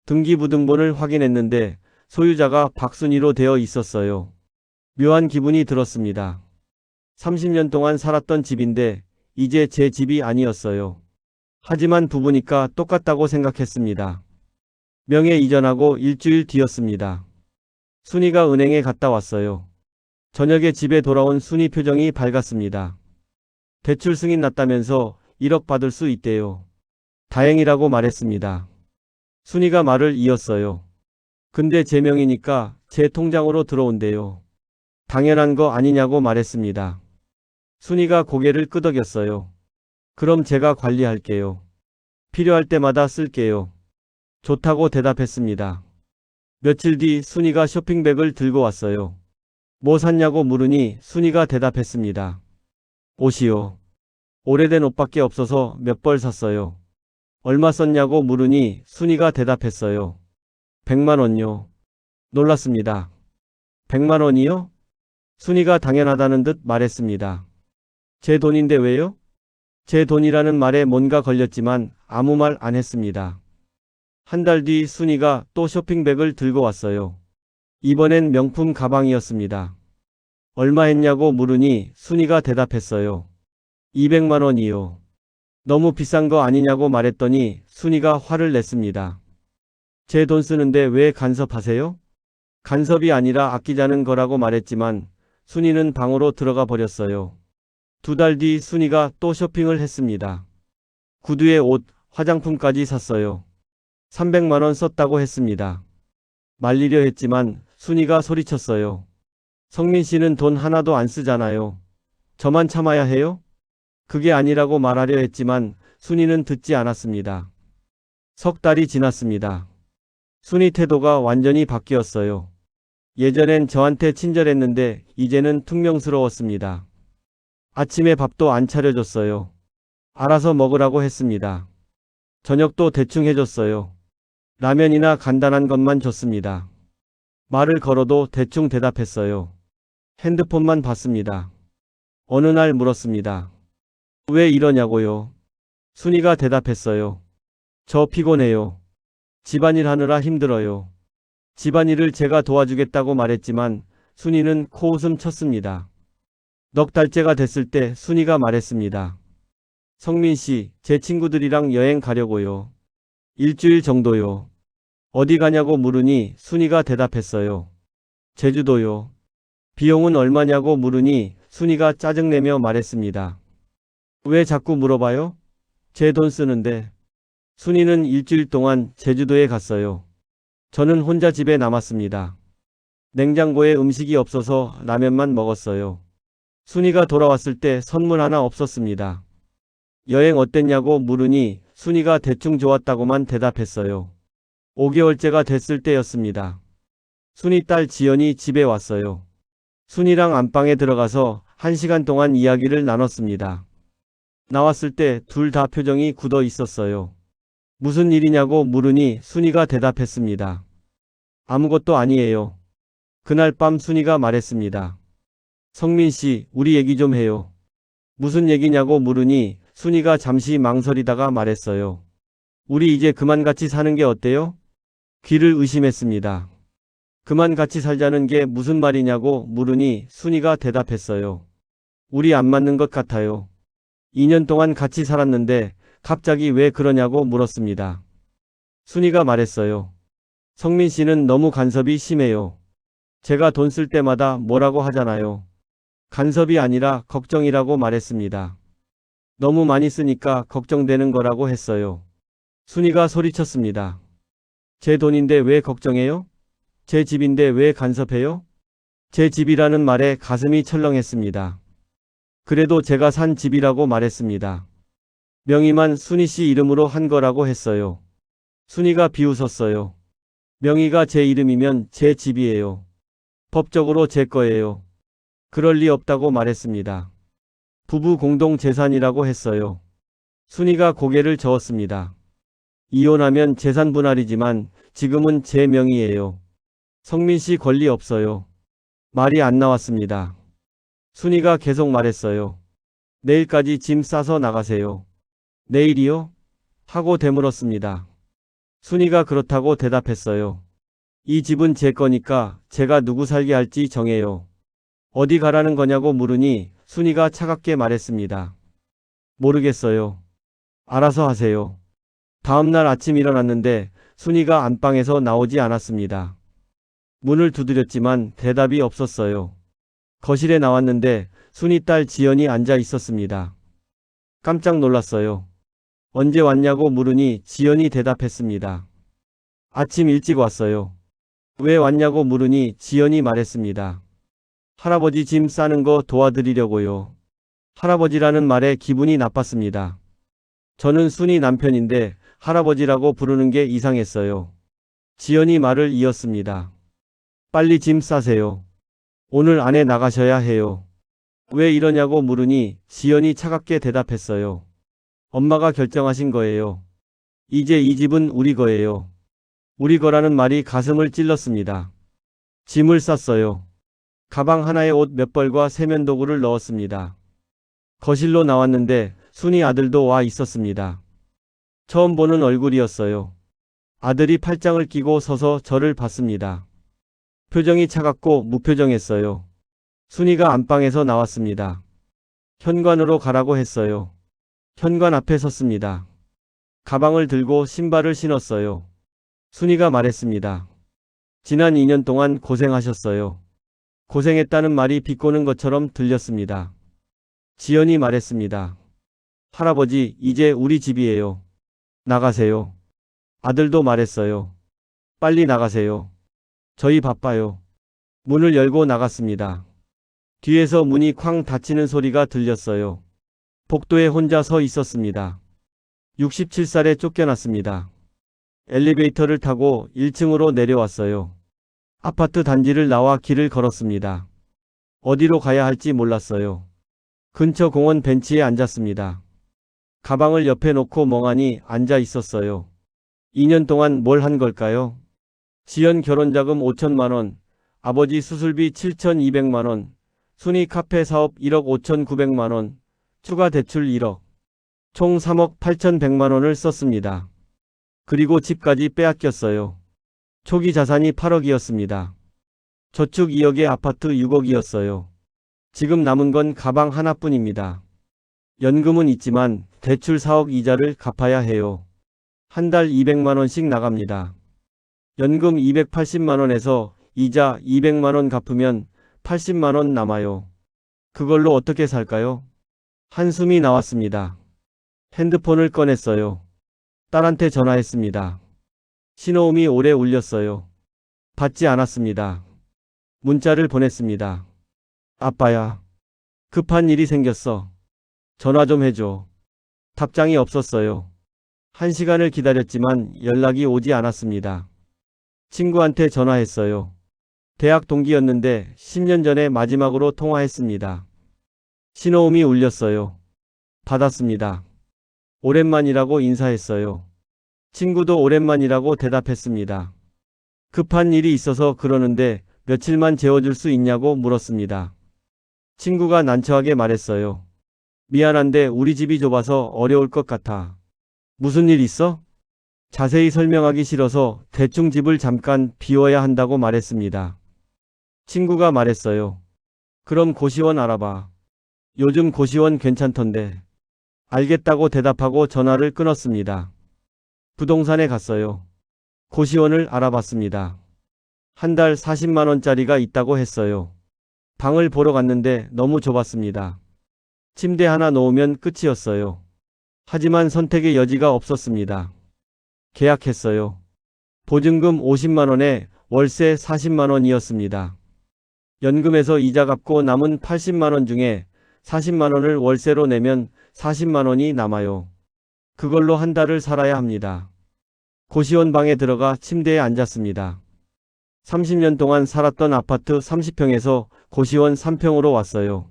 등기부등본을 확인했는데 소유자가 박순이로 되어 있었어요. 묘한 기분이 들었습니다. 30년 동안 살았던 집인데 이제 제 집이 아니었어요. 하지만 부부니까 똑같다고 생각했습니다. 명예 이전하고 일주일 뒤였습니다. 순이가 은행에 갔다 왔어요. 저녁에 집에 돌아온 순이 표정이 밝았습니다. 대출 승인 났다면서 1억 받을 수 있대요. 다행이라고 말했습니다. 순이가 말을 이었어요. 근데 제 명이니까 제 통장으로 들어온대요. 당연한 거 아니냐고 말했습니다. 순이가 고개를 끄덕였어요. 그럼 제가 관리할게요. 필요할 때마다 쓸게요. 좋다고 대답했습니다. 며칠 뒤 순이가 쇼핑백을 들고 왔어요. 뭐 샀냐고 물으니 순이가 대답했습니다. 옷이요. 오래된 옷밖에 없어서 몇 벌 샀어요. 얼마 썼냐고 물으니 순이가 대답했어요. 100만 원요. 놀랐습니다. 100만 원이요? 순이가 당연하다는 듯 말했습니다. 제 돈인데 왜요? 제 돈이라는 말에 뭔가 걸렸지만 아무 말 안 했습니다. 한 달 뒤 순이가 또 쇼핑백을 들고 왔어요. 이번엔 명품 가방이었습니다. 얼마 했냐고 물으니 순이가 대답했어요. 200만 원이요. 너무 비싼 거 아니냐고 말했더니 순이가 화를 냈습니다. 제 돈 쓰는데 왜 간섭하세요? 간섭이 아니라 아끼자는 거라고 말했지만 순이는 방으로 들어가 버렸어요. 2달 뒤 순이가 또 쇼핑을 했습니다. 구두에 옷, 화장품까지 샀어요. 300만 원 썼다고 했습니다. 말리려 했지만 순이가 소리쳤어요. 성민 씨는 돈 하나도 안 쓰잖아요. 저만 참아야 해요? 그게 아니라고 말하려 했지만 순이는 듣지 않았습니다. 석 달이 지났습니다. 순이 태도가 완전히 바뀌었어요. 예전엔 저한테 친절했는데 이제는 퉁명스러웠습니다. 아침에 밥도 안 차려줬어요. 알아서 먹으라고 했습니다. 저녁도 대충 해줬어요. 라면이나 간단한 것만 줬습니다. 말을 걸어도 대충 대답했어요. 핸드폰만 봤습니다. 어느 날 물었습니다. 왜 이러냐고요? 순이가 대답했어요. 저 피곤해요. 집안일 하느라 힘들어요. 집안일을 제가 도와주겠다고 말했지만 순이는 코웃음 쳤습니다. 넉 달째가 됐을 때 순이가 말했습니다. 성민 씨, 제 친구들이랑 여행 가려고요. 일주일 정도요. 어디 가냐고 물으니 순이가 대답했어요. 제주도요. 비용은 얼마냐고 물으니 순이가 짜증내며 말했습니다. 왜 자꾸 물어봐요? 제 돈 쓰는데. 순이는 일주일 동안 제주도에 갔어요. 저는 혼자 집에 남았습니다. 냉장고에 음식이 없어서 라면만 먹었어요. 순이가 돌아왔을 때 선물 하나 없었습니다. 여행 어땠냐고 물으니 순이가 대충 좋았다고만 대답했어요. 5개월째가 됐을 때였습니다. 순이 딸 지연이 집에 왔어요. 순이랑 안방에 들어가서 1시간 동안 이야기를 나눴습니다. 나왔을 때 둘 다 표정이 굳어 있었어요. 무슨 일이냐고 물으니 순이가 대답했습니다. 아무것도 아니에요. 그날 밤 순이가 말했습니다. 성민 씨, 우리 얘기 좀 해요. 무슨 얘기냐고 물으니 순이가 잠시 망설이다가 말했어요. 우리 이제 그만 같이 사는 게 어때요? 귀를 의심했습니다. 그만 같이 살자는 게 무슨 말이냐고 물으니 순이가 대답했어요. 우리 안 맞는 것 같아요. 2년 동안 같이 살았는데 갑자기 왜 그러냐고 물었습니다. 순이가 말했어요. 성민 씨는 너무 간섭이 심해요. 제가 돈 쓸 때마다 뭐라고 하잖아요. 간섭이 아니라 걱정이라고 말했습니다. 너무 많이 쓰니까 걱정되는 거라고 했어요. 순이가 소리쳤습니다. 제 돈인데 왜 걱정해요? 제 집인데 왜 간섭해요? 제 집이라는 말에 가슴이 철렁했습니다. 그래도 제가 산 집이라고 말했습니다. 명의만 순이 씨 이름으로 한 거라고 했어요. 순이가 비웃었어요. 명의가 제 이름이면 제 집이에요. 법적으로 제 거예요. 그럴 리 없다고 말했습니다. 부부 공동 재산이라고 했어요. 순이가 고개를 저었습니다. 이혼하면 재산 분할이지만 지금은 제 명의예요. 성민 씨 권리 없어요. 말이 안 나왔습니다. 순이가 계속 말했어요. 내일까지 짐 싸서 나가세요. 내일이요? 하고 되물었습니다. 순이가 그렇다고 대답했어요. 이 집은 제 거니까 제가 누구 살게 할지 정해요. 어디 가라는 거냐고 물으니 순이가 차갑게 말했습니다. 모르겠어요. 알아서 하세요. 다음날 아침 일어났는데 순이가 안방에서 나오지 않았습니다. 문을 두드렸지만 대답이 없었어요. 거실에 나왔는데 순이 딸 지연이 앉아 있었습니다. 깜짝 놀랐어요. 언제 왔냐고 물으니 지연이 대답했습니다. 아침 일찍 왔어요. 왜 왔냐고 물으니 지연이 말했습니다. 할아버지 짐 싸는 거 도와드리려고요. 할아버지라는 말에 기분이 나빴습니다. 저는 순이 남편인데 할아버지라고 부르는 게 이상했어요. 지연이 말을 이었습니다. 빨리 짐 싸세요. 오늘 안에 나가셔야 해요. 왜 이러냐고 물으니 지연이 차갑게 대답했어요. 엄마가 결정하신 거예요. 이제 이 집은 우리 거예요. 우리 거라는 말이 가슴을 찔렀습니다. 짐을 쌌어요. 가방 하나에 옷 몇 벌과 세면도구를 넣었습니다. 거실로 나왔는데 순이 아들도 와 있었습니다. 처음 보는 얼굴이었어요. 아들이 팔짱을 끼고 서서 저를 봤습니다. 표정이 차갑고 무표정했어요. 순이가 안방에서 나왔습니다. 현관으로 가라고 했어요. 현관 앞에 섰습니다. 가방을 들고 신발을 신었어요. 순이가 말했습니다. 지난 2년 동안 고생하셨어요. 고생했다는 말이 비꼬는 것처럼 들렸습니다. 지연이 말했습니다. 할아버지, 이제 우리 집이에요. 나가세요. 아들도 말했어요. 빨리 나가세요. 저희 바빠요. 문을 열고 나갔습니다. 뒤에서 문이 쾅 닫히는 소리가 들렸어요. 복도에 혼자 서 있었습니다. 67살에 쫓겨났습니다. 엘리베이터를 타고 1층으로 내려왔어요. 아파트 단지를 나와 길을 걸었습니다. 어디로 가야 할지 몰랐어요. 근처 공원 벤치에 앉았습니다. 가방을 옆에 놓고 멍하니 앉아 있었어요. 2년 동안 뭘 한 걸까요? 지연 결혼자금 5천만 원, 아버지 수술비 7,200만 원, 순위 카페 사업 1억 5,900만 원, 추가 대출 1억, 총 3억 8,100만 원을 썼습니다. 그리고 집까지 빼앗겼어요. 초기 자산이 8억이었습니다. 저축 2억에 아파트 6억이었어요. 지금 남은 건 가방 하나뿐입니다. 연금은 있지만 대출 4억 이자를 갚아야 해요. 한 달 200만 원씩 나갑니다. 연금 280만 원에서 이자 200만 원 갚으면 80만 원 남아요. 그걸로 어떻게 살까요? 한숨이 나왔습니다. 핸드폰을 꺼냈어요. 딸한테 전화했습니다. 신호음이 오래 울렸어요. 받지 않았습니다. 문자를 보냈습니다. 아빠야, 급한 일이 생겼어. 전화 좀 해줘. 답장이 없었어요. 1시간을 기다렸지만 연락이 오지 않았습니다. 친구한테 전화했어요. 대학 동기였는데 10년 전에 마지막으로 통화했습니다. 신호음이 울렸어요. 받았습니다. 오랜만이라고 인사했어요. 친구도 오랜만이라고 대답했습니다. 급한 일이 있어서 그러는데 며칠만 재워줄 수 있냐고 물었습니다. 친구가 난처하게 말했어요. 미안한데 우리 집이 좁아서 어려울 것 같아. 무슨 일 있어? 자세히 설명하기 싫어서 대충 집을 잠깐 비워야 한다고 말했습니다. 친구가 말했어요. 그럼 고시원 알아봐. 요즘 고시원 괜찮던데. 알겠다고 대답하고 전화를 끊었습니다. 부동산에 갔어요. 고시원을 알아봤습니다. 한 달 40만 원짜리가 있다고 했어요. 방을 보러 갔는데 너무 좁았습니다. 침대 하나 놓으면 끝이었어요. 하지만 선택의 여지가 없었습니다. 계약했어요. 보증금 50만 원에 월세 40만 원이었습니다. 연금에서 이자 갚고 남은 80만 원 중에 40만 원을 월세로 내면 40만 원이 남아요. 그걸로 한 달을 살아야 합니다. 고시원 방에 들어가 침대에 앉았습니다. 30년 동안 살았던 아파트 30평에서 고시원 3평으로 왔어요.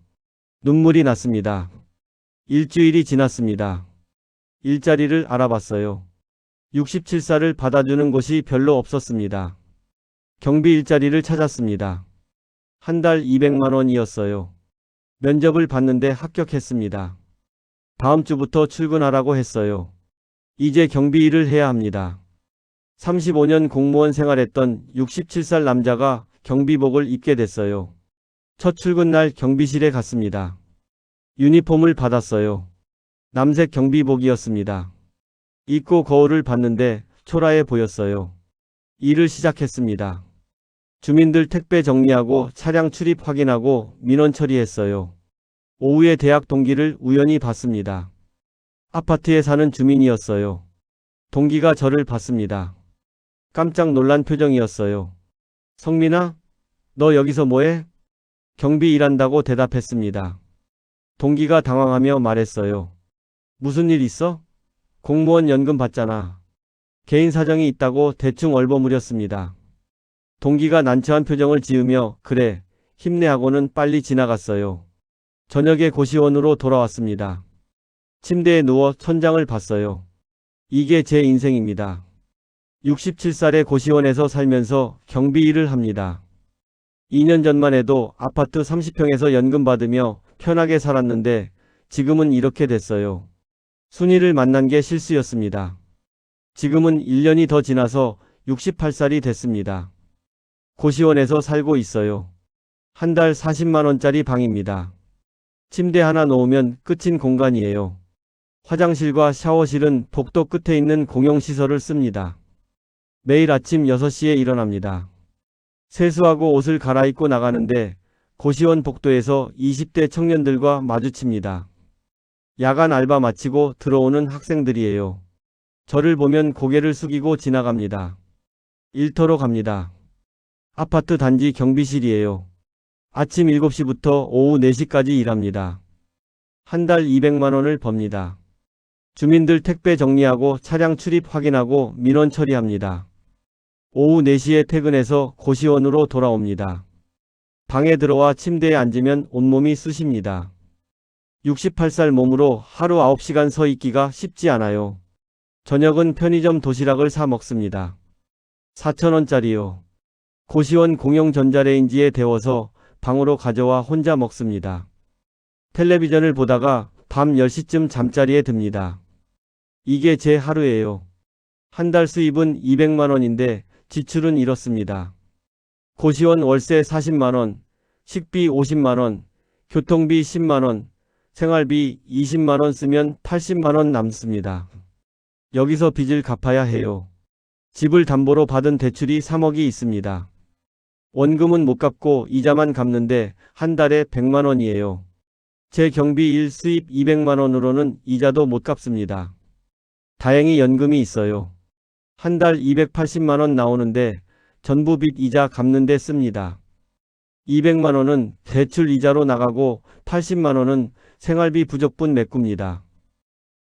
눈물이 났습니다. 일주일이 지났습니다. 일자리를 알아봤어요. 67살을 받아주는 곳이 별로 없었습니다. 경비 일자리를 찾았습니다. 한 달 200만 원이었어요. 면접을 봤는데 합격했습니다. 다음 주부터 출근하라고 했어요. 이제 경비 일을 해야 합니다. 35년 공무원 생활했던 67살 남자가 경비복을 입게 됐어요. 첫 출근 날 경비실에 갔습니다. 유니폼을 받았어요. 남색 경비복이었습니다. 입고 거울을 봤는데 초라해 보였어요. 일을 시작했습니다. 주민들 택배 정리하고 차량 출입 확인하고 민원 처리했어요. 오후에 대학 동기를 우연히 봤습니다. 아파트에 사는 주민이었어요. 동기가 저를 봤습니다. 깜짝 놀란 표정이었어요. 성민아, 너 여기서 뭐해? 경비 일한다고 대답했습니다. 동기가 당황하며 말했어요. 무슨 일 있어? 공무원 연금 받잖아. 개인 사정이 있다고 대충 얼버무렸습니다. 동기가 난처한 표정을 지으며 그래, 힘내 하고는 빨리 지나갔어요. 저녁에 고시원으로 돌아왔습니다. 침대에 누워 천장을 봤어요. 이게 제 인생입니다. 67살의 고시원에서 살면서 경비 일을 합니다. 2년 전만 해도 아파트 30평에서 연금 받으며 편하게 살았는데 지금은 이렇게 됐어요. 순이를 만난 게 실수였습니다. 지금은 1년이 더 지나서 68살이 됐습니다. 고시원에서 살고 있어요. 한 달 40만 원짜리 방입니다. 침대 하나 놓으면 끝인 공간이에요. 화장실과 샤워실은 복도 끝에 있는 공용시설을 씁니다. 매일 아침 6시에 일어납니다. 세수하고 옷을 갈아입고 나가는데 고시원 복도에서 20대 청년들과 마주칩니다. 야간 알바 마치고 들어오는 학생들이에요. 저를 보면 고개를 숙이고 지나갑니다. 일터로 갑니다. 아파트 단지 경비실이에요. 아침 7시부터 오후 4시까지 일합니다. 한 달 200만 원을 법니다. 주민들 택배 정리하고 차량 출입 확인하고 민원 처리합니다. 오후 4시에 퇴근해서 고시원으로 돌아옵니다. 방에 들어와 침대에 앉으면 온몸이 쑤십니다. 68살 몸으로 하루 9시간 서 있기가 쉽지 않아요. 저녁은 편의점 도시락을 사 먹습니다. 4,000원짜리요. 고시원 공용 전자레인지에 데워서 방으로 가져와 혼자 먹습니다. 텔레비전을 보다가 밤 10시쯤 잠자리에 듭니다. 이게 제 하루예요. 한 달 수입은 200만 원인데 지출은 이렇습니다. 고시원 월세 40만 원, 식비 50만 원, 교통비 10만 원, 생활비 20만 원 쓰면 80만 원 남습니다. 여기서 빚을 갚아야 해요. 집을 담보로 받은 대출이 3억이 있습니다. 원금은 못 갚고 이자만 갚는데 한 달에 100만 원이에요. 제 경비 일 수입 200만 원으로는 이자도 못 갚습니다. 다행히 연금이 있어요. 한 달 280만 원 나오는데 전부 빚 이자 갚는 데 씁니다. 200만 원은 대출 이자로 나가고 80만 원은 생활비 부족분 메꿉니다.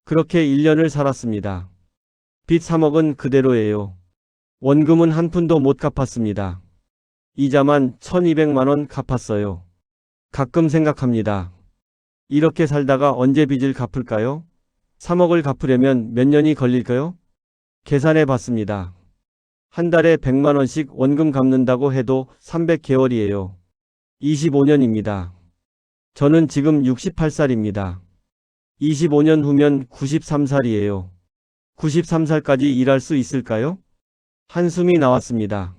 그렇게 1년을 살았습니다. 빚 3억은 그대로예요. 원금은 한 푼도 못 갚았습니다. 이자만 1200만 원 갚았어요. 가끔 생각합니다. 이렇게 살다가 언제 빚을 갚을까요? 3억을 갚으려면 몇 년이 걸릴까요? 계산해 봤습니다. 한 달에 100만 원씩 원금 갚는다고 해도 300개월이에요. 25년입니다. 저는 지금 68살입니다. 25년 후면 93살이에요. 93살까지 일할 수 있을까요? 한숨이 나왔습니다.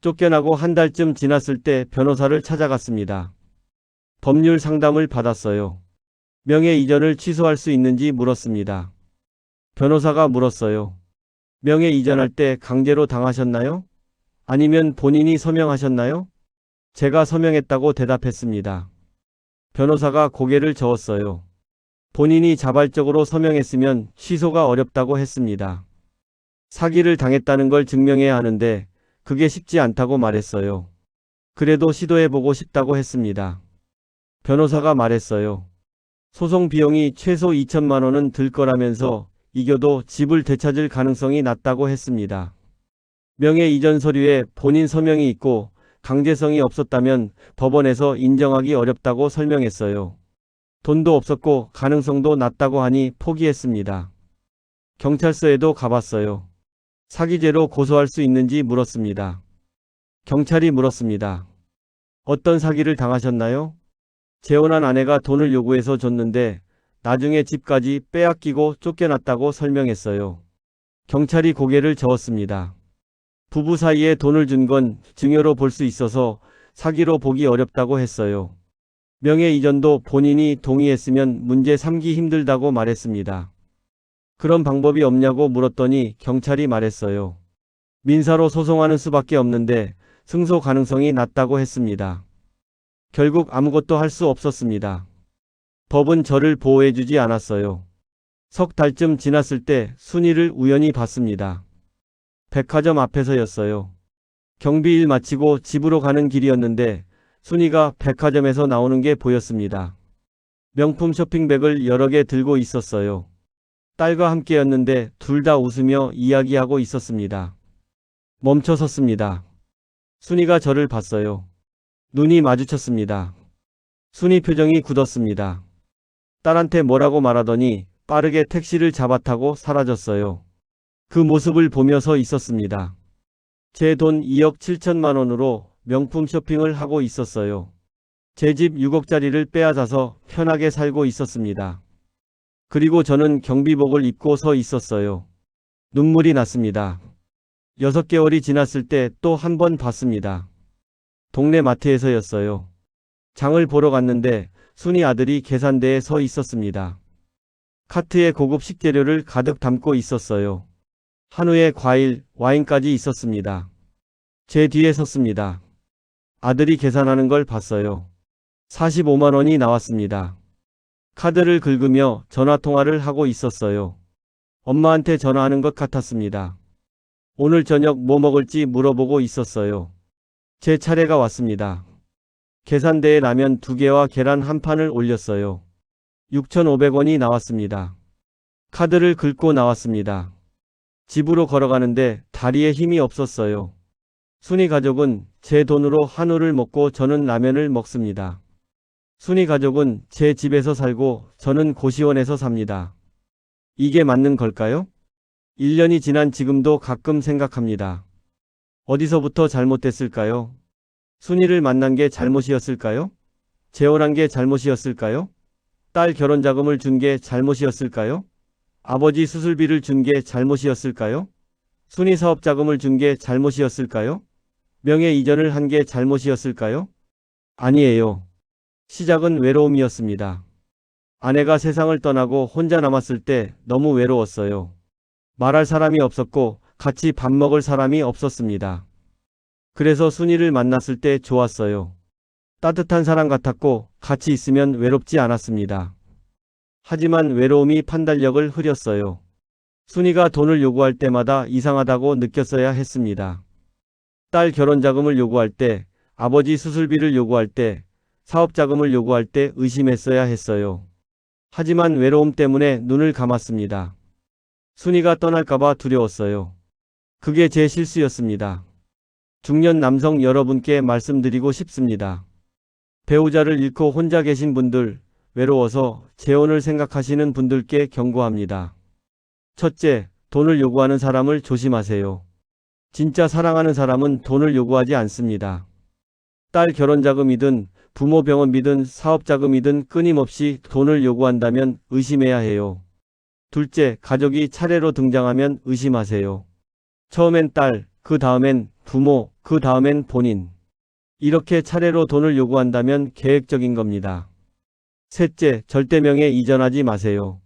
쫓겨나고 한 달쯤 지났을 때 변호사를 찾아갔습니다. 법률 상담을 받았어요. 명예 이전을 취소할 수 있는지 물었습니다. 변호사가 물었어요. 명예 이전할 때 강제로 당하셨나요? 아니면 본인이 서명하셨나요? 제가 서명했다고 대답했습니다. 변호사가 고개를 저었어요. 본인이 자발적으로 서명했으면 취소가 어렵다고 했습니다. 사기를 당했다는 걸 증명해야 하는데 그게 쉽지 않다고 말했어요. 그래도 시도해보고 싶다고 했습니다. 변호사가 말했어요. 소송 비용이 최소 2천만 원은 들 거라면서 이겨도 집을 되찾을 가능성이 낮다고 했습니다. 명예 이전 서류에 본인 서명이 있고 강제성이 없었다면 법원에서 인정하기 어렵다고 설명했어요. 돈도 없었고 가능성도 낮다고 하니 포기했습니다. 경찰서에도 가봤어요. 사기죄로 고소할 수 있는지 물었습니다. 경찰이 물었습니다. 어떤 사기를 당하셨나요? 재혼한 아내가 돈을 요구해서 줬는데 나중에 집까지 빼앗기고 쫓겨났다고 설명했어요. 경찰이 고개를 저었습니다. 부부 사이에 돈을 준 건 증여로 볼 수 있어서 사기로 보기 어렵다고 했어요. 명예 이전도 본인이 동의했으면 문제 삼기 힘들다고 말했습니다. 그런 방법이 없냐고 물었더니 경찰이 말했어요. 민사로 소송하는 수밖에 없는데 승소 가능성이 낮다고 했습니다. 결국 아무것도 할 수 없었습니다. 법은 저를 보호해주지 않았어요. 석 달쯤 지났을 때 순이를 우연히 봤습니다. 백화점 앞에서였어요. 경비 일 마치고 집으로 가는 길이었는데 순이가 백화점에서 나오는 게 보였습니다. 명품 쇼핑백을 여러 개 들고 있었어요. 딸과 함께였는데 둘 다 웃으며 이야기하고 있었습니다. 멈춰 섰습니다. 순이가 저를 봤어요. 눈이 마주쳤습니다. 순이 표정이 굳었습니다. 딸한테 뭐라고 말하더니 빠르게 택시를 잡아 타고 사라졌어요. 그 모습을 보며 서 있었습니다. 제 돈 2억 7천만 원으로 명품 쇼핑을 하고 있었어요. 제 집 6억짜리를 빼앗아서 편하게 살고 있었습니다. 그리고 저는 경비복을 입고 서 있었어요. 눈물이 났습니다. 6개월이 지났을 때 또 한 번 봤습니다. 동네 마트에서였어요. 장을 보러 갔는데 순이 아들이 계산대에 서 있었습니다. 카트에 고급 식재료를 가득 담고 있었어요. 한우에 과일, 와인까지 있었습니다. 제 뒤에 섰습니다. 아들이 계산하는 걸 봤어요. 45만 원이 나왔습니다. 카드를 긁으며 전화통화를 하고 있었어요. 엄마한테 전화하는 것 같았습니다. 오늘 저녁 뭐 먹을지 물어보고 있었어요. 제 차례가 왔습니다. 계산대에 라면 2개와 계란 한 판을 올렸어요. 6,500원이 나왔습니다. 카드를 긁고 나왔습니다. 집으로 걸어가는데 다리에 힘이 없었어요. 순이 가족은 제 돈으로 한우를 먹고 저는 라면을 먹습니다. 순이 가족은 제 집에서 살고 저는 고시원에서 삽니다. 이게 맞는 걸까요? 1년이 지난 지금도 가끔 생각합니다. 어디서부터 잘못됐을까요? 순이를 만난 게 잘못이었을까요? 재혼한 게 잘못이었을까요? 딸 결혼 자금을 준 게 잘못이었을까요? 아버지 수술비를 준 게 잘못이었을까요? 순이 사업 자금을 준 게 잘못이었을까요? 명예 이전을 한 게 잘못이었을까요? 아니에요. 시작은 외로움이었습니다. 아내가 세상을 떠나고 혼자 남았을 때 너무 외로웠어요. 말할 사람이 없었고 같이 밥 먹을 사람이 없었습니다. 그래서 순이를 만났을 때 좋았어요. 따뜻한 사람 같았고 같이 있으면 외롭지 않았습니다. 하지만 외로움이 판단력을 흐렸어요. 순이가 돈을 요구할 때마다 이상하다고 느꼈어야 했습니다. 딸 결혼 자금을 요구할 때, 아버지 수술비를 요구할 때, 사업 자금을 요구할 때 의심했어야 했어요. 하지만 외로움 때문에 눈을 감았습니다. 순이가 떠날까봐 두려웠어요. 그게 제 실수였습니다. 중년 남성 여러분께 말씀드리고 싶습니다. 배우자를 잃고 혼자 계신 분들, 외로워서 재혼을 생각하시는 분들께 경고합니다. 첫째, 돈을 요구하는 사람을 조심하세요. 진짜 사랑하는 사람은 돈을 요구하지 않습니다. 딸 결혼 자금이든 부모 병원비든 사업 자금이든 끊임없이 돈을 요구한다면 의심해야 해요. 둘째, 가족이 차례로 등장하면 의심하세요. 처음엔 딸, 그 다음엔 부모, 그 다음엔 본인. 이렇게 차례로 돈을 요구한다면 계획적인 겁니다. 셋째, 절대 명예 이전하지 마세요.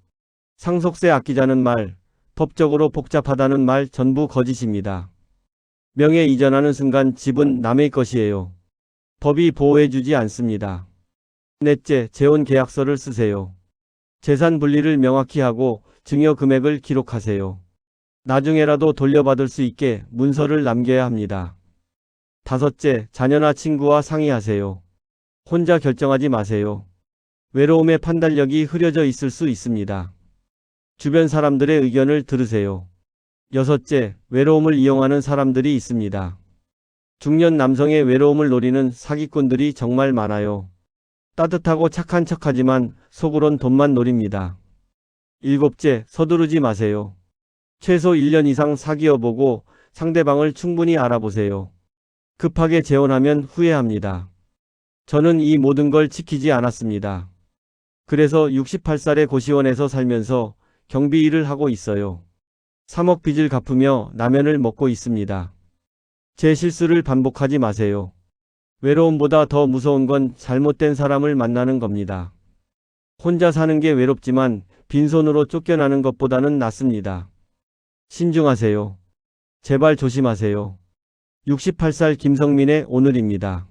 상속세 아끼자는 말, 법적으로 복잡하다는 말 전부 거짓입니다. 명예 이전하는 순간 집은 남의 것이에요. 법이 보호해주지 않습니다. 넷째, 재혼 계약서를 쓰세요. 재산 분리를 명확히 하고 증여 금액을 기록하세요. 나중에라도 돌려받을 수 있게 문서를 남겨야 합니다. 다섯째, 자녀나 친구와 상의하세요. 혼자 결정하지 마세요. 외로움의 판단력이 흐려져 있을 수 있습니다. 주변 사람들의 의견을 들으세요. 여섯째, 외로움을 이용하는 사람들이 있습니다. 중년 남성의 외로움을 노리는 사기꾼들이 정말 많아요. 따뜻하고 착한 척하지만 속으론 돈만 노립니다. 일곱째, 서두르지 마세요. 최소 1년 이상 사귀어보고 상대방을 충분히 알아보세요. 급하게 재혼하면 후회합니다. 저는 이 모든 걸 지키지 않았습니다. 그래서 68살의 고시원에서 살면서 경비 일을 하고 있어요. 3억 빚을 갚으며 라면을 먹고 있습니다. 제 실수를 반복하지 마세요. 외로움보다 더 무서운 건 잘못된 사람을 만나는 겁니다. 혼자 사는 게 외롭지만 빈손으로 쫓겨나는 것보다는 낫습니다. 신중하세요. 제발 조심하세요. 68살 김성민의 오늘입니다.